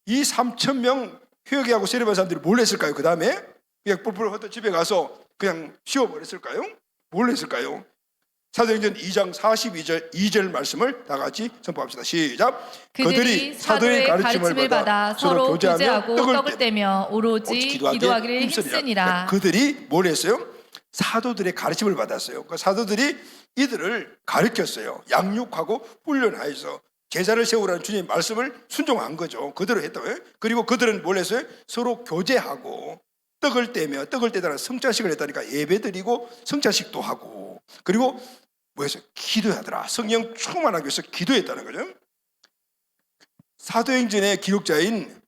이 3,000명 회개하고 세례 받은 사람들이 뭘 했을까요? 그 다음에 그냥 뿔뿔 흩어 집에 가서 그냥 쉬어버렸을까요? 뭘 했을까요? 사도행전 2장 42절 2절 말씀을 다 같이 선포합시다. 시작. 그들이 사도의 가르침을 받아 서로 교제하고 떡을 떼며 오로지 기도하기를 힘쓰니라. 그들이 뭘 했어요? 사도들의 가르침을 받았어요. 그러니까 사도들이 이들을 가르쳤어요. 양육하고 훈련하여서 제자를 세우라는 주님의 말씀을 순종한 거죠. 그대로 했다고요. 그리고 그들은 뭘 했어요? 서로 교제하고 떡을 떼며 떡을 떼다가 성찬식을 했다니까 예배드리고 성찬식도 하고 그리고 뭐였어요? 기도하더라. 성령 충만하기 위해서 기도했다는 거죠. 사도행전의 기록자인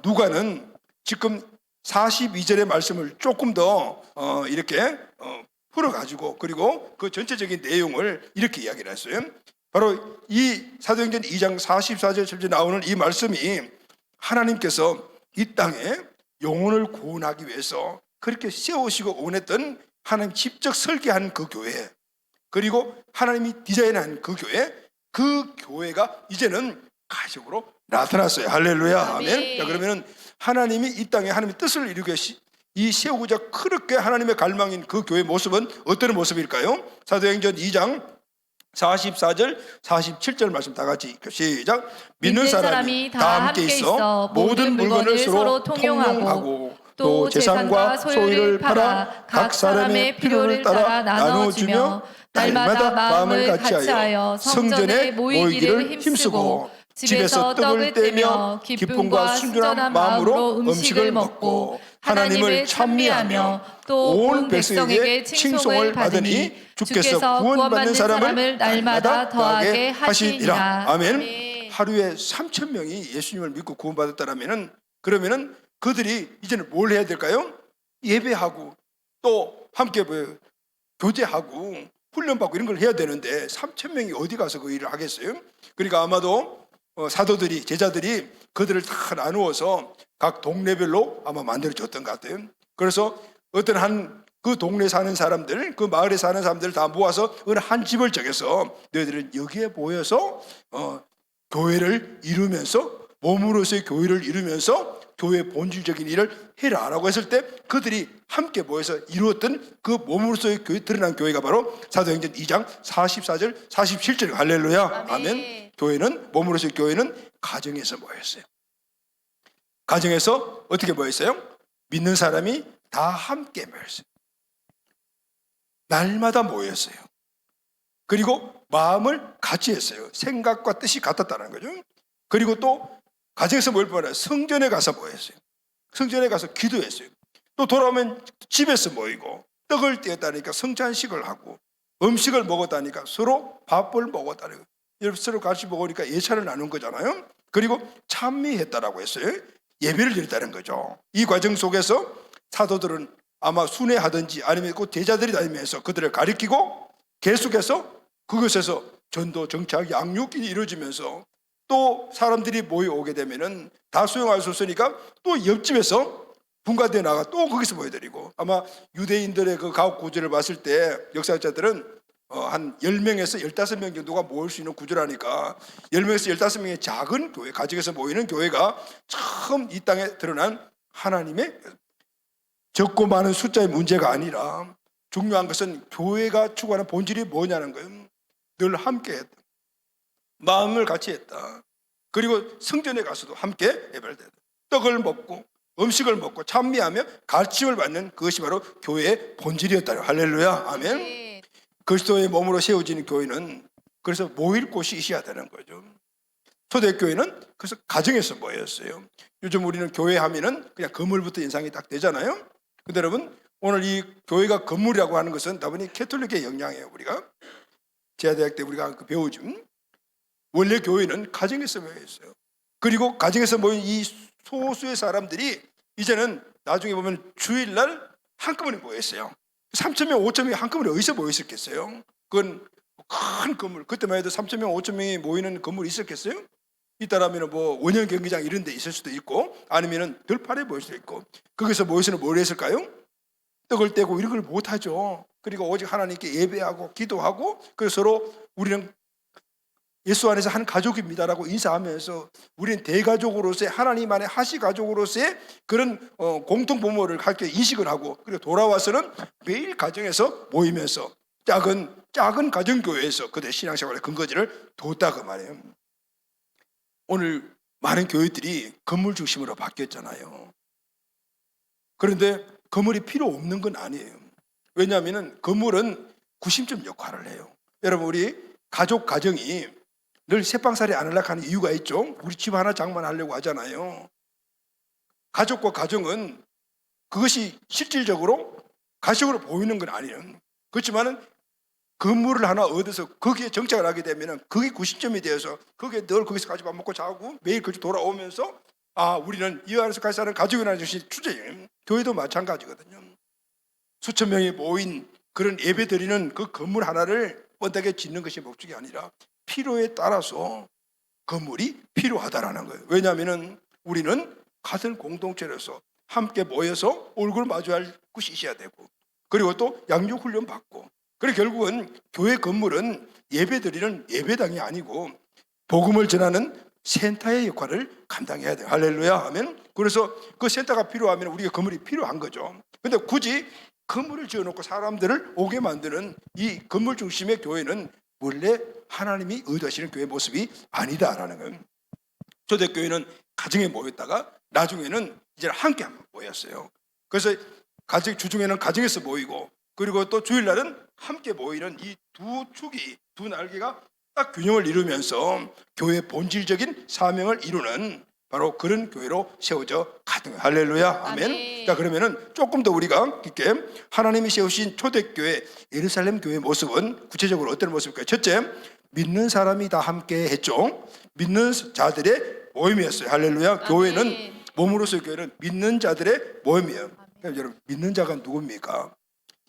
누가는 지금 42절의 말씀을 조금 더 이렇게 풀어가지고 그리고 그 전체적인 내용을 이렇게 이야기를 했어요. 바로 이 사도행전 2장 44절 7절 나오는 이 말씀이 하나님께서 이 땅에 영혼을 구원하기 위해서 그렇게 세우시고 원했던 하나님 직접 설계한 그 교회 그리고 하나님이 디자인한 그 교회가 이제는 가족으로 나타났어요. 할렐루야. 아멘. 자, 그러면은 하나님이 이 땅에 하나님의 뜻을 이루기 위해서 이 세우고자 그렇게 하나님의 갈망인 그 교회의 모습은 어떤 모습일까요? 사도행전 2장 44절 47절 말씀 다 같이 시작. 믿는 사람이 다 함께 있어 모든 물건을 서로 통용하고 또 재산과 소유를 팔아 각 사람의 필요를 따라 나누어주며 날마다 마음을 같이하여 성전에 모이기를 힘쓰고 집에서 떡을 떼며 기쁨과 순전한 마음으로 음식을 먹고 하나님을 찬미하며 또 온 백성에게 칭송을 받으니 주께서 구원받는 사람을 날마다 더하게 하시니라. 아멘. 하루에 3,000명이 예수님을 믿고 구원받았다라면은 그러면은 그들이 이제는 뭘 해야 될까요? 예배하고 또 함께 교제하고 훈련받고 이런 걸 해야 되는데 3,000명이 어디 가서 그 일을 하겠어요? 그러니까 아마도 사도들이 제자들이 그들을 다 나누어서 각 동네별로 아마 만들어줬던 것 같아요. 그래서 어떤 한 그 동네 사는 사람들, 그 마을에 사는 사람들을 다 모아서 어느 한 집을 정해서 너희들은 여기에 모여서 교회를 이루면서 몸으로서의 교회를 이루면서 교회 본질적인 일을 해라라고 했을 때 그들이 함께 모여서 이루었던 그 몸으로서의 교회, 드러난 교회가 바로 사도행전 2장 44절 47절 할렐루야. 아멘. 교회는 몸으로서의 교회는 가정에서 모였어요. 가정에서 어떻게 모였어요? 믿는 사람이 다 함께 모였어요. 날마다 모였어요. 그리고 마음을 같이 했어요. 생각과 뜻이 같았다는 거죠. 그리고 또 가정에서 모일 뿐 아니라 성전에 가서 모였어요. 성전에 가서 기도했어요. 또 돌아오면 집에서 모이고 떡을 떼었다니까 성찬식을 하고 음식을 먹었다니까 서로 밥을 먹었다는 거예요. 여러분 서로 같이 먹으니까 예찬을 나눈 거잖아요. 그리고 찬미했다라고 했어요. 예배를 드렸다는 거죠. 이 과정 속에서 사도들은 아마 순회하든지 아니면 그 제자들이 다니면서 그들을 가리키고 계속해서 그곳에서 전도, 정착, 양육이 이루어지면서 또 사람들이 모여오게 되면은 다 수용할 수 없으니까 또 옆집에서 분가되어 나가 또 거기서 모여드리고 아마 유대인들의 그 가옥 구조를 봤을 때 역사학자들은 한 10명에서 15명 정도가 모일 수 있는 구조라니까 10명에서 15명의 작은 교회, 가정에서 모이는 교회가 처음 이 땅에 드러난 하나님의 적고 많은 숫자의 문제가 아니라 중요한 것은 교회가 추구하는 본질이 뭐냐는 거예요. 늘 함께 했다. 마음을 같이 했다. 그리고 성전에 가서도 함께 예배를 드렸다. 떡을 먹고 음식을 먹고 찬미하며 가르침을 받는 그것이 바로 교회의 본질이었다. 할렐루야. 아멘. 네. 그리스도의 몸으로 세워지는 교회는 그래서 모일 곳이 있어야 되는 거죠. 초대교회는 그래서 가정에서 모였어요. 요즘 우리는 교회 하면은 그냥 건물부터 인상이 딱 되잖아요. 근데 여러분, 오늘 이 교회가 건물이라고 하는 것은 다분히 캐톨릭의 영향이에요. 우리가 제야대학 때 우리가 배우죠. 원래 교회는 가정에서 모여 있어요. 그리고 가정에서 모인 이 소수의 사람들이 이제는 나중에 보면 주일날 한꺼번에 모여 있어요. 3,000명, 5,000명이 한꺼번에 어디서 모여 있었겠어요? 그건 큰 건물, 그때만 해도 3,000명, 5,000명이 모이는 건물이 있었겠어요? 이따라면 뭐 원형 경기장 이런 데 있을 수도 있고, 아니면 들판에 모일 수도 있고, 거기서 모여서는 뭘 했을까요? 떡을 떼고 이런 걸 못하죠. 그리고 오직 하나님께 예배하고 기도하고, 그래서 서로 우리는 예수 안에서 한 가족입니다라고 인사하면서 우리는 대가족으로서의 하나님 안에 하시가족으로서의 그런 공통 부모를 함께 인식을 하고, 그리고 돌아와서는 매일 가정에서 모이면서 작은 가정교회에서 그들의 신앙생활의 근거지를 뒀다고 말해요. 오늘 많은 교회들이 건물 중심으로 바뀌었잖아요. 그런데 건물이 필요 없는 건 아니에요. 왜냐하면 건물은 구심점 역할을 해요. 여러분, 우리 가정이 늘 새빵살이 안 하려고 하는 이유가 있죠. 우리 집 하나 장만하려고 하잖아요. 가족과 가정은 그것이 실질적으로 가정으로 보이는 건 아니에요. 그렇지만은 건물을 하나 얻어서 거기에 정착을 하게 되면 그게 구심점이 되어서 거기에 늘 거기서 같이 밥 먹고 자고 매일 거기 돌아오면서 우리는 이 안에서 같이 사는 가족이라는 것이 주제예요. 교회도 마찬가지거든요. 수천 명이 모인 그런 예배 드리는 그 건물 하나를 뻔하게 짓는 것이 목적이 아니라 필요에 따라서 건물이 필요하다라는 거예요. 왜냐하면 우리는 같은 공동체로서 함께 모여서 얼굴 마주할 곳이 있어야 되고, 그리고 또 양육 훈련 받고, 그리고 결국은 교회 건물은 예배 드리는 예배당이 아니고 복음을 전하는 센터의 역할을 감당해야 돼요. 할렐루야 하면. 그래서 그 센터가 필요하면 우리가 건물이 필요한 거죠. 근데 굳이 건물을 지어놓고 사람들을 오게 만드는 이 건물 중심의 교회는 원래 하나님이 의도하시는 교회 모습이 아니다라는 거예요. 초대교회는 가정에 모였다가 나중에는 이제 함께 한번 모였어요. 그래서 주중에는 가정에서 모이고, 그리고 또 주일날은 함께 모이는 이 두 축이, 두 날개가 딱 균형을 이루면서 교회의 본질적인 사명을 이루는 바로 그런 교회로 세워져 가는 거예요. 할렐루야 아멘. 아멘. 자, 그러면은 조금 더 우리가 깊게 하나님이 세우신 초대교회 예루살렘 교회의 모습은 구체적으로 어떤 모습일까요? 첫째, 믿는 사람이 다 함께 했죠. 믿는 자들의 모임이었어요. 할렐루야. 아멘. 교회는 몸으로서 교회는 믿는 자들의 모임이에요. 그럼 여러분, 믿는 자가 누굽니까?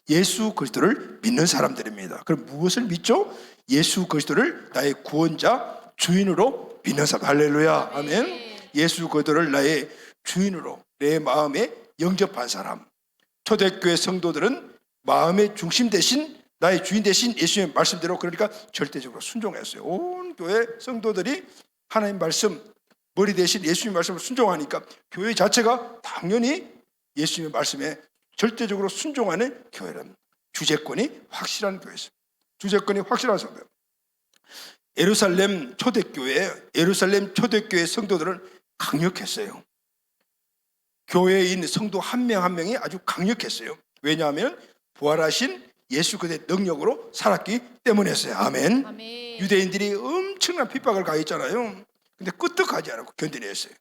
예수 그리스도를 믿는 사람들입니다. 그럼 무엇을 믿죠? 예수 그리스도를 나의 구원자, 주인으로 믿는 사람. 할렐루야 아멘. 예수 그리스도를 나의 주인으로 내 마음에 영접한 사람. 초대교회 성도들은 마음의 중심 대신, 나의 주인 대신 예수님의 말씀대로, 그러니까 절대적으로 순종했어요. 온 교회 성도들이 하나님 말씀, 머리 대신 예수님의 말씀을 순종하니까 교회 자체가 당연히 예수님의 말씀에 절대적으로 순종하는 교회는 주제권이 확실한 교회였어요. 주제권이 확실한 성도. 예루살렘 초대교회 성도들은 강력했어요. 교회에 있는 성도 한 명 한 명이 아주 강력했어요. 왜냐하면 부활하신 예수 그리스도의 능력으로 살았기 때문이었어요. 아멘. 아멘. 유대인들이 엄청난 핍박을 가했잖아요. 근데 끄떡하지 않고 견뎌냈어요.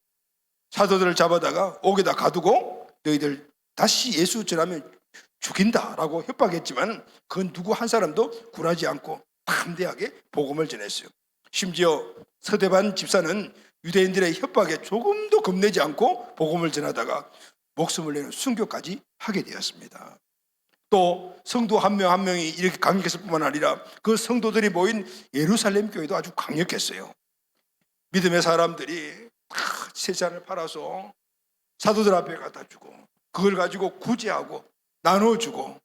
사도들을 잡아다가 옥에다 가두고 너희들 다시 예수 전하면 죽인다라고 협박했지만 그 누구 한 사람도 굴하지 않고 담대하게 복음을 전했어요. 심지어 서대반 집사는 유대인들의 협박에 조금도 겁내지 않고 복음을 전하다가 목숨을 내는 순교까지 하게 되었습니다. 또 성도 한 명 한 명이 이렇게 강력했을 뿐만 아니라 그 성도들이 모인 예루살렘 교회도 아주 강력했어요. 믿음의 사람들이 세잔을 팔아서 사도들 앞에 갖다 주고, 그걸 가지고 구제하고 나눠주고,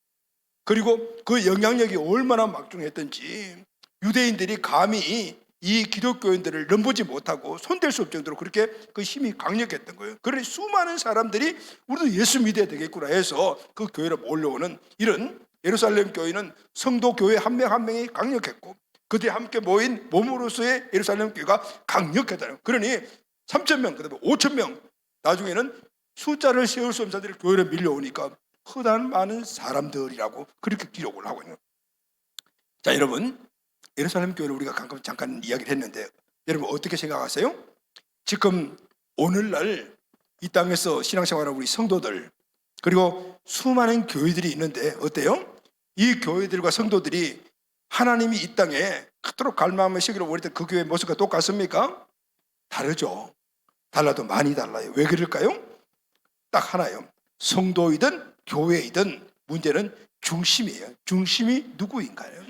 그리고 그 영향력이 얼마나 막중했던지 유대인들이 감히 이 기독교인들을 넘보지 못하고 손댈 수 없을 정도로 그렇게 그 힘이 강력했던 거예요. 그러니 수많은 사람들이 우리도 예수 믿어야 되겠구나 해서 그 교회로 몰려오는 이런 예루살렘 교회는 성도 교회 한 명 한 명이 강력했고, 그들이 함께 모인 몸으로서의 예루살렘 교회가 강력했다는 거예요. 그러니 3,000명, 그다음에 5,000명, 나중에는 숫자를 세울 수 없는 사람들이 교회로 밀려오니까 허다한 많은 사람들이라고 그렇게 기록을 하고 있는. 자, 여러분, 예루살렘 교회를 우리가 잠깐 이야기를 했는데 여러분 어떻게 생각하세요? 지금 오늘날 이 땅에서 신앙생활하는 우리 성도들, 그리고 수많은 교회들이 있는데 어때요? 이 교회들과 성도들이 하나님이 이 땅에 그토록 갈망하며 시기를 원했던 그 교회의 모습과 똑같습니까? 다르죠. 달라도 많이 달라요. 왜 그럴까요? 딱 하나요. 성도이든 교회이든 문제는 중심이에요. 중심이 누구인가요?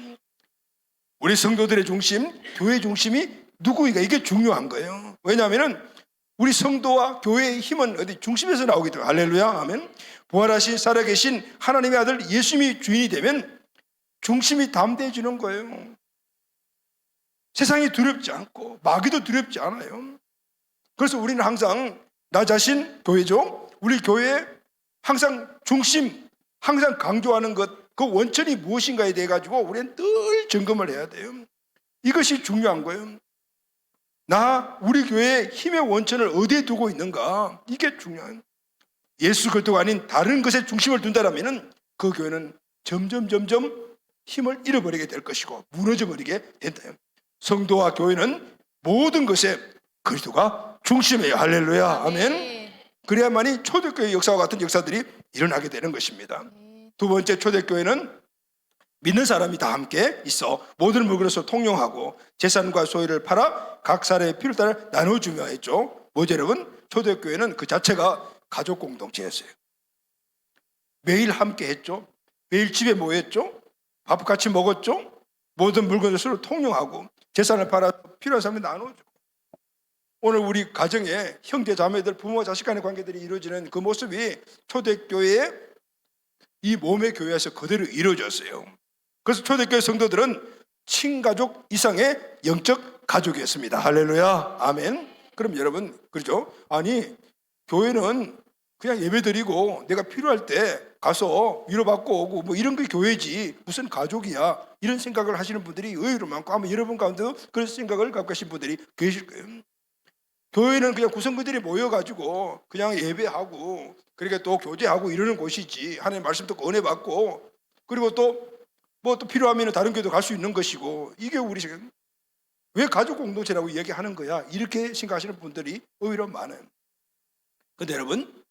우리 성도들의 중심, 교회의 중심이 누구인가, 이게 중요한 거예요. 왜냐하면 우리 성도와 교회의 힘은 어디 중심에서 나오기 때문에. 할렐루야, 아멘. 부활하신 살아계신 하나님의 아들 예수님이 주인이 되면 중심이 담대해지는 거예요. 세상이 두렵지 않고 마귀도 두렵지 않아요. 그래서 우리는 항상 나 자신, 교회죠, 우리 교회에 항상 중심, 항상 강조하는 것, 그 원천이 무엇인가에 대해 가지고 우리는 늘 점검을 해야 돼요. 이것이 중요한 거예요. 우리 교회의 힘의 원천을 어디에 두고 있는가, 이게 중요해요. 예수 그리스도가 아닌 다른 것에 중심을 둔다면 그 교회는 점점 힘을 잃어버리게 될 것이고 무너져버리게 된다. 성도와 교회는 모든 것에 그리스도가 중심이에요. 할렐루야, 아멘. 그래야만이 초대교회 역사와 같은 역사들이 일어나게 되는 것입니다. 두 번째, 초대교회는 믿는 사람이 다 함께 있어 모든 물건에서 통용하고 재산과 소유를 팔아 각 사람의 필요에 따라 나눠주며 했죠. 뭐죠, 여러분? 초대교회는 그 자체가 가족 공동체였어요. 매일 함께 했죠. 매일 집에 모였죠. 밥 같이 먹었죠. 모든 물건을 서로 통용하고 재산을 팔아 필요한 사람에 나눠줘. 오늘 우리 가정에 형제 자매들, 부모와 자식 간의 관계들이 이루어지는 그 모습이 초대교회의 이 몸의 교회에서 그대로 이루어졌어요. 그래서 초대교회 성도들은 친가족 이상의 영적 가족이었습니다. 할렐루야, 아멘. 그럼 여러분, 그렇죠? 아니, 교회는 그냥 예배드리고 내가 필요할 때 가서 위로받고 오고 뭐 이런 게 교회지 무슨 가족이야, 이런 생각을 하시는 분들이 의외로 많고 아마 여러분 가운데도 그런 생각을 갖고 계신 분들이 계실 거예요. 교회는 그냥 구성원들이 모여가지고 그냥 예배하고 그러니까 또 교제하고 이러는 곳이지, 하나님 말씀 듣고 은혜 받고 그리고 또 뭐 또 필요하면 다른 교회도 갈 수 있는 것이고, 이게 우리 왜 가족 공동체라고 이야기하는 거야, 이렇게 생각하시는 분들이 오히려 많아요. 근데 여러분,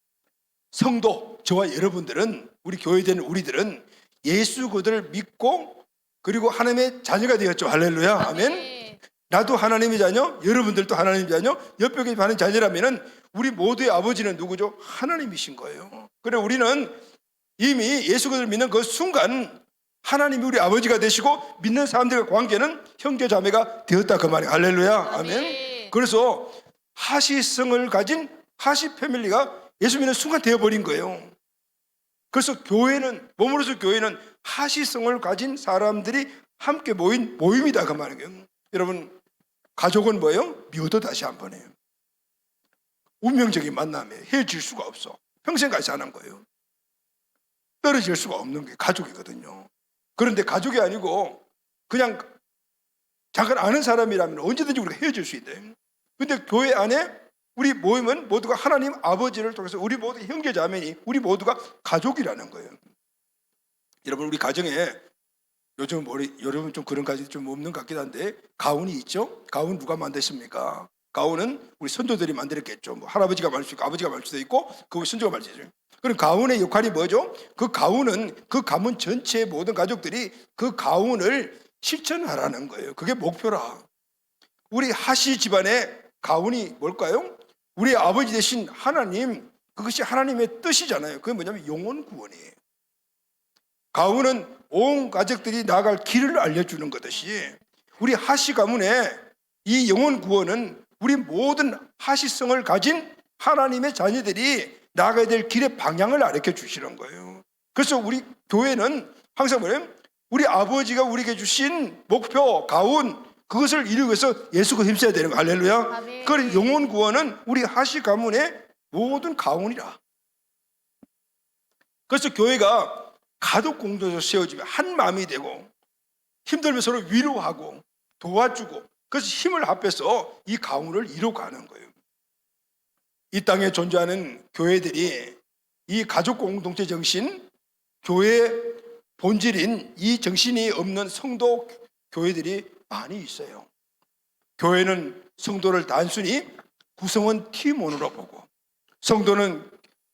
성도, 저와 여러분들은, 우리 교회된 우리들은 예수 그들을 믿고 그리고 하나님의 자녀가 되었죠. 할렐루야, 아멘. 나도 하나님의 자녀, 여러분들도 하나님의 자녀, 옆에 계신 자녀라면 우리 모두의 아버지는 누구죠? 하나님이신 거예요. 그래, 우리는 이미 예수 그들을 믿는 그 순간 하나님이 우리 아버지가 되시고 믿는 사람들과 관계는 형제 자매가 되었다, 그 말이에요. 할렐루야, 아멘. 그래서 하시성을 가진 하시 패밀리가 예수 믿는 순간 되어버린 거예요. 그래서 교회는, 몸으로서 교회는 하시성을 가진 사람들이 함께 모인 모임이다, 그 말이에요. 여러분, 가족은 뭐예요? 미워도 다시 한 번 해요. 운명적인 만남에 헤어질 수가 없어. 평생 같이 사는 거예요. 떨어질 수가 없는 게 가족이거든요. 그런데 가족이 아니고 그냥 잠깐 아는 사람이라면 언제든지 우리가 헤어질 수 있대. 근데 교회 안에 우리 모임은 모두가 하나님 아버지를 통해서 우리 모두 형제 자매니 우리 모두가 가족이라는 거예요. 여러분, 우리 가정에 요즘 여러분 좀 그런 가정이 좀 없는 것 같긴 한데 가훈이 있죠? 가훈 누가 만드십니까? 가훈은 우리 선조들이 만들었겠죠. 뭐 할아버지가 만들 수 있고 아버지가 만들 수도 있고 그 선조가 만들 수 있죠. 그럼 가훈의 역할이 뭐죠? 그 가훈은 그 가문 전체의 모든 가족들이 그 가훈을 실천하라는 거예요. 그게 목표라. 우리 하시 집안의 가훈이 뭘까요? 우리 아버지 되신 하나님, 그것이 하나님의 뜻이잖아요. 그게 뭐냐면 영혼 구원이에요. 가훈은 온 가족들이 나아갈 길을 알려주는 것이지, 우리 하시 가문의 이 영혼 구원은 우리 모든 하시성을 가진 하나님의 자녀들이 나아가야 될 길의 방향을 가르쳐 주시는 거예요. 그래서 우리 교회는 항상 뭐예요? 우리 아버지가 우리에게 주신 목표, 가훈, 그것을 이루기 위해서 예수가 힘써야 되는 거. 할렐루야. 그 영혼 구원은 우리 하시 가문의 모든 가훈이라. 그래서 교회가 가족 공동체로 세워지면 한 마음이 되고 힘들면 서로 위로하고 도와주고, 그래서 힘을 합해서 이 가훈을 이루어가는 거예요. 이 땅에 존재하는 교회들이 이 가족 공동체 정신, 교회의 본질인 이 정신이 없는 성도 교회들이 많이 있어요. 교회는 성도를 단순히 구성원 팀원으로 보고, 성도는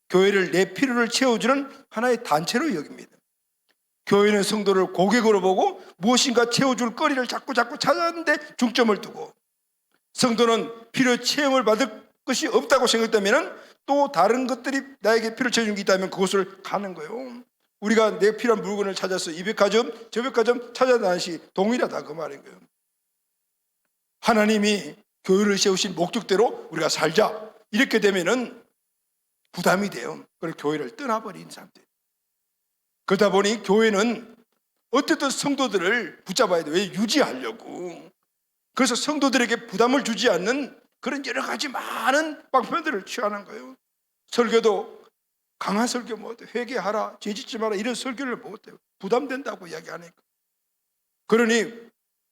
교회를 내 필요를 채워주는 하나의 단체로 여깁니다. 교회는 성도를 고객으로 보고 무엇인가 채워줄 거리를 자꾸 찾아내는데 중점을 두고, 성도는 필요 체험을 받을 것이 없다고 생각되면 또 다른 것들이 나에게 필요 채워주는 게 있다면 그것을 가는 거예요. 우리가 내 필요한 물건을 찾아서 이 백화점 저 백화점 찾아다니는 것이 동일하다 그 말인 거예요. 하나님이 교회를 세우신 목적대로 우리가 살자 이렇게 되면은 부담이 돼요. 그래서 교회를 떠나버린 사람들. 그러다 보니 교회는 어쨌든 성도들을 붙잡아야 돼. 왜? 유지하려고. 그래서 성도들에게 부담을 주지 않는 그런 여러 가지 많은 방편들을 취하는 거예요. 설교도 강한 설교 못해. 회개하라, 죄짓지 마라 이런 설교를 못해요. 부담된다고 이야기하니까. 그러니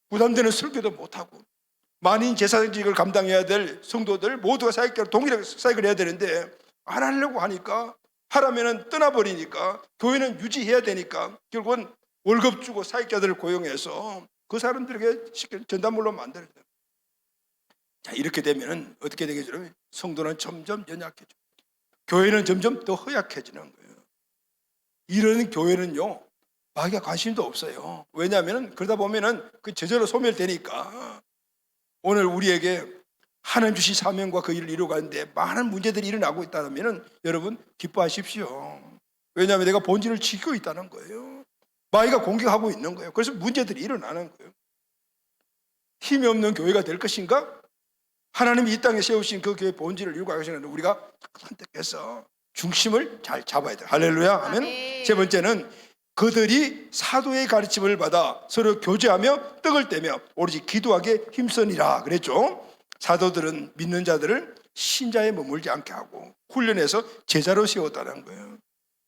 부담되는 설교도 못하고, 만인 제사장직을 감당해야 될 성도들 모두가 사역자로 동일하게 사역을 해야 되는데 안 하려고 하니까, 하라면은 떠나버리니까, 교회는 유지해야 되니까 결국은 월급 주고 사역자들을 고용해서 그 사람들에게 전담물로 만들어요. 자, 이렇게 되면은 어떻게 되겠죠? 성도는 점점 연약해져. 교회는 점점 더 허약해지는 거예요. 이런 교회는요, 마귀가 관심도 없어요. 왜냐하면 그러다 보면은 그 저절로 소멸되니까. 오늘 우리에게 하나님 주신 사명과 그 일을 이루어가는데 많은 문제들이 일어나고 있다면 여러분 기뻐하십시오. 왜냐하면 내가 본질을 지키고 있다는 거예요. 마귀가 공격하고 있는 거예요. 그래서 문제들이 일어나는 거예요. 힘이 없는 교회가 될 것인가? 하나님이 이 땅에 세우신 그 교회의 본질을 이루고 계시는데 우리가 선택해서 중심을 잘 잡아야 돼요. 할렐루야. 아멘. 세 번째는 그들이 사도의 가르침을 받아 서로 교제하며 떡을 떼며 오로지 기도하게 힘쓰니라 그랬죠. 사도들은 믿는 자들을 신자에 머물지 않게 하고 훈련해서 제자로 세웠다는 거예요.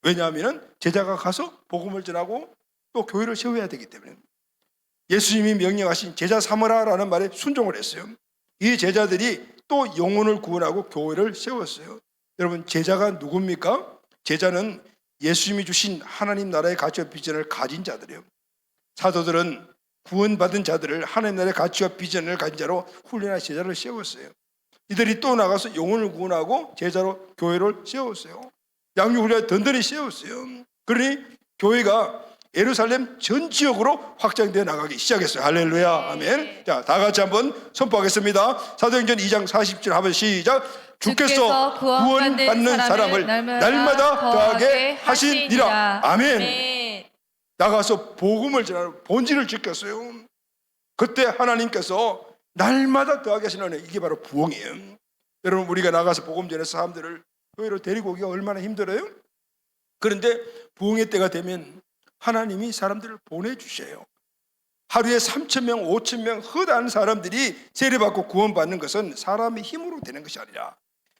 왜냐하면 제자가 가서 복음을 전하고 또 교회를 세워야 되기 때문에. 예수님이 명령하신 제자 삼으라라는 말에 순종을 했어요. 이 제자들이 또 영혼을 구원하고 교회를 세웠어요. 여러분, 제자가 누굽니까? 제자는 예수님이 주신 하나님 나라의 가치와 비전을 가진 자들이에요. 사도들은 구원받은 자들을 하나님 나라의 가치와 비전을 가진 자로 훈련한 제자를 세웠어요. 이들이 또 나가서 영혼을 구원하고 제자로 교회를 세웠어요. 양육훈련 든든히 세웠어요. 그러니 교회가 예루살렘 전 지역으로 확장되어 나가기 시작했어요. 할렐루야. 아멘. 자, 다 같이 한번 선포하겠습니다. 사도행전 2장 40절 한번 시작. 주께서 구원받는 사람을 날마다 더하게 하시니라. 아멘. 나가서 복음을 전하는 본질을 지켰어요. 그때 하나님께서 날마다 더하게 하시는 은혜, 이게 바로 부흥이에요. 여러분, 우리가 나가서 복음 전해서 사람들을 교회로 데리고 오기가 얼마나 힘들어요? 그런데 부흥의 때가 되면 하나님이 사람들을 보내주셔요. 하루에 3,000명, 5,000명 허다한 사람들이 세례받고 구원받는 것은 사람의 힘으로 되는 것이 아니라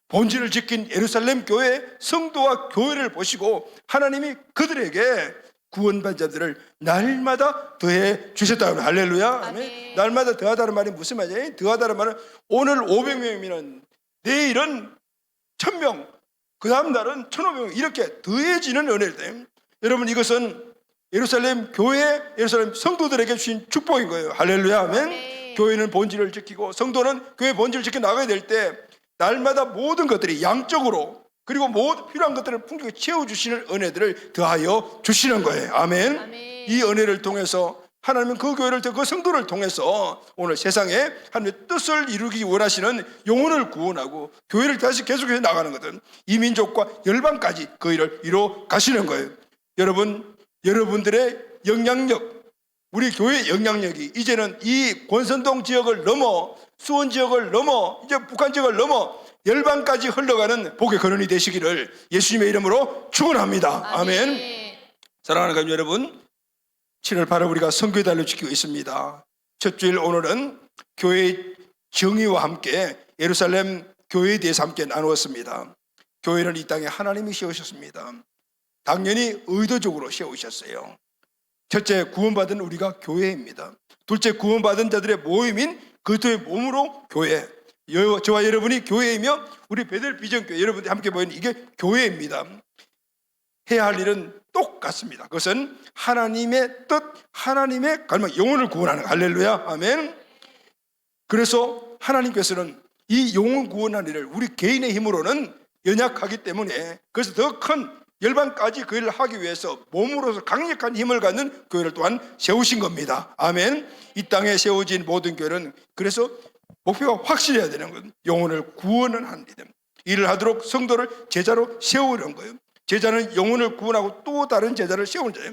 본질을 지킨 예루살렘 교회 성도와 교회를 보시고 하나님이 그들에게 구원받은 자들을 날마다 더해 주셨다는. 할렐루야. 아멘. 날마다 더하다는 말이 무슨 말이에요? 더하다는 말은 오늘 500명이면 내일은 1,000명, 그 다음 날은 1,500명 이렇게 더해지는 은혜를. 여러분, 이것은 예루살렘 교회, 예루살렘 성도들에게 주신 축복인 거예요. 할렐루야. 아멘. 교회는 본질을 지키고 성도는 교회 본질을 지켜 나가야 될 때 날마다 모든 것들이 양적으로 그리고 모든 필요한 것들을 풍족히 채워주시는 은혜들을 더하여 주시는 거예요. 아멘. 아멘. 이 은혜를 통해서 하나님은 그 교회를, 그 성도를 통해서 오늘 세상에 하나님의 뜻을 이루기 원하시는 영혼을 구원하고 교회를 다시 계속해서 나가는 것은 이민족과 열방까지 그 일을 이루어 가시는 거예요. 여러분, 여러분들의 영향력, 우리 교회의 영향력이 이제는 이 권선동 지역을 넘어 수원 지역을 넘어 이제 북한 지역을 넘어 열방까지 흘러가는 복의 근원이 되시기를 예수님의 이름으로 축원합니다. 아멘. 사랑하는 가족 여러분, 7월 8일 우리가 선교의 달을 지키고 있습니다. 첫 주일 오늘은 교회의 정의와 함께 예루살렘 교회에 대해서 함께 나누었습니다. 교회는 이 땅에 하나님이 세우셨습니다. 당연히 의도적으로 세우셨어요. 첫째, 구원받은 우리가 교회입니다. 둘째, 구원받은 자들의 모임인 그리스도의 몸으로 교회. 저와 여러분이 교회이며 우리 베델 비전교회 여러분들이 함께 보이는 이게 교회입니다. 해야 할 일은 똑같습니다. 그것은 하나님의 뜻, 하나님의 갈망, 영혼을 구원하는 할렐루야, 아멘. 그래서 하나님께서는 이 영혼 구원하는 일을 우리 개인의 힘으로는 연약하기 때문에 그래서 더 큰 열방까지 그 일을 하기 위해서 몸으로서 강력한 힘을 갖는 교회를 또한 세우신 겁니다. 아멘. 이 땅에 세워진 모든 교회는 그래서 목표가 확실해야 되는 건 영혼을 구원하는 일을 하도록 성도를 제자로 세우는 거예요. 제자는 영혼을 구원하고 또 다른 제자를 세우는 자예요.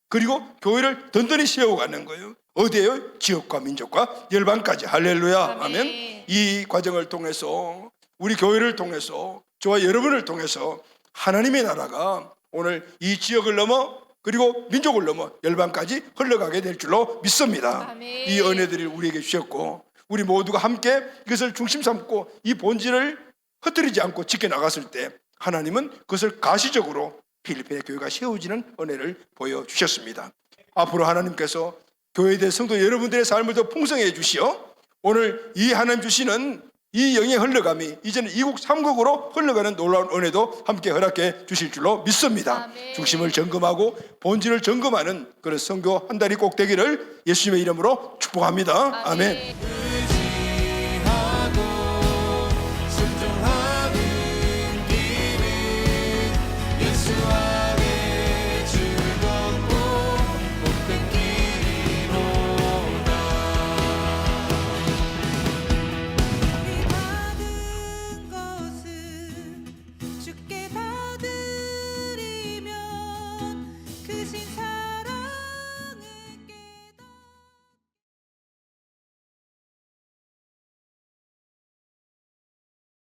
그리고 교회를 든든히 세워가는 거예요. 어디에요? 지역과 민족과 열방까지. 할렐루야, 아멘. 이 과정을 통해서 우리 교회를 통해서 저와 여러분을 통해서 하나님의 나라가 오늘 이 지역을 넘어 그리고 민족을 넘어 열방까지 흘러가게 될 줄로 믿습니다. 아멘. 이 은혜들을 우리에게 주셨고 우리 모두가 함께 이것을 중심 삼고 이 본질을 흩뜨리지 않고 지켜나갔을 때 하나님은 그것을 가시적으로 필리핀의 교회가 세워지는 은혜를 보여주셨습니다. 앞으로 하나님께서 교회에 대한 성도 여러분들의 삶을 더 풍성해 주시어 오늘 이 하나님 주시는 이 영의 흘러감이 이제는 이국 삼국으로 흘러가는 놀라운 은혜도 함께 허락해 주실 줄로 믿습니다. 아멘. 중심을 점검하고 본질을 점검하는 그런 선교 한 달이 꼭 되기를 예수님의 이름으로 축복합니다. 아멘.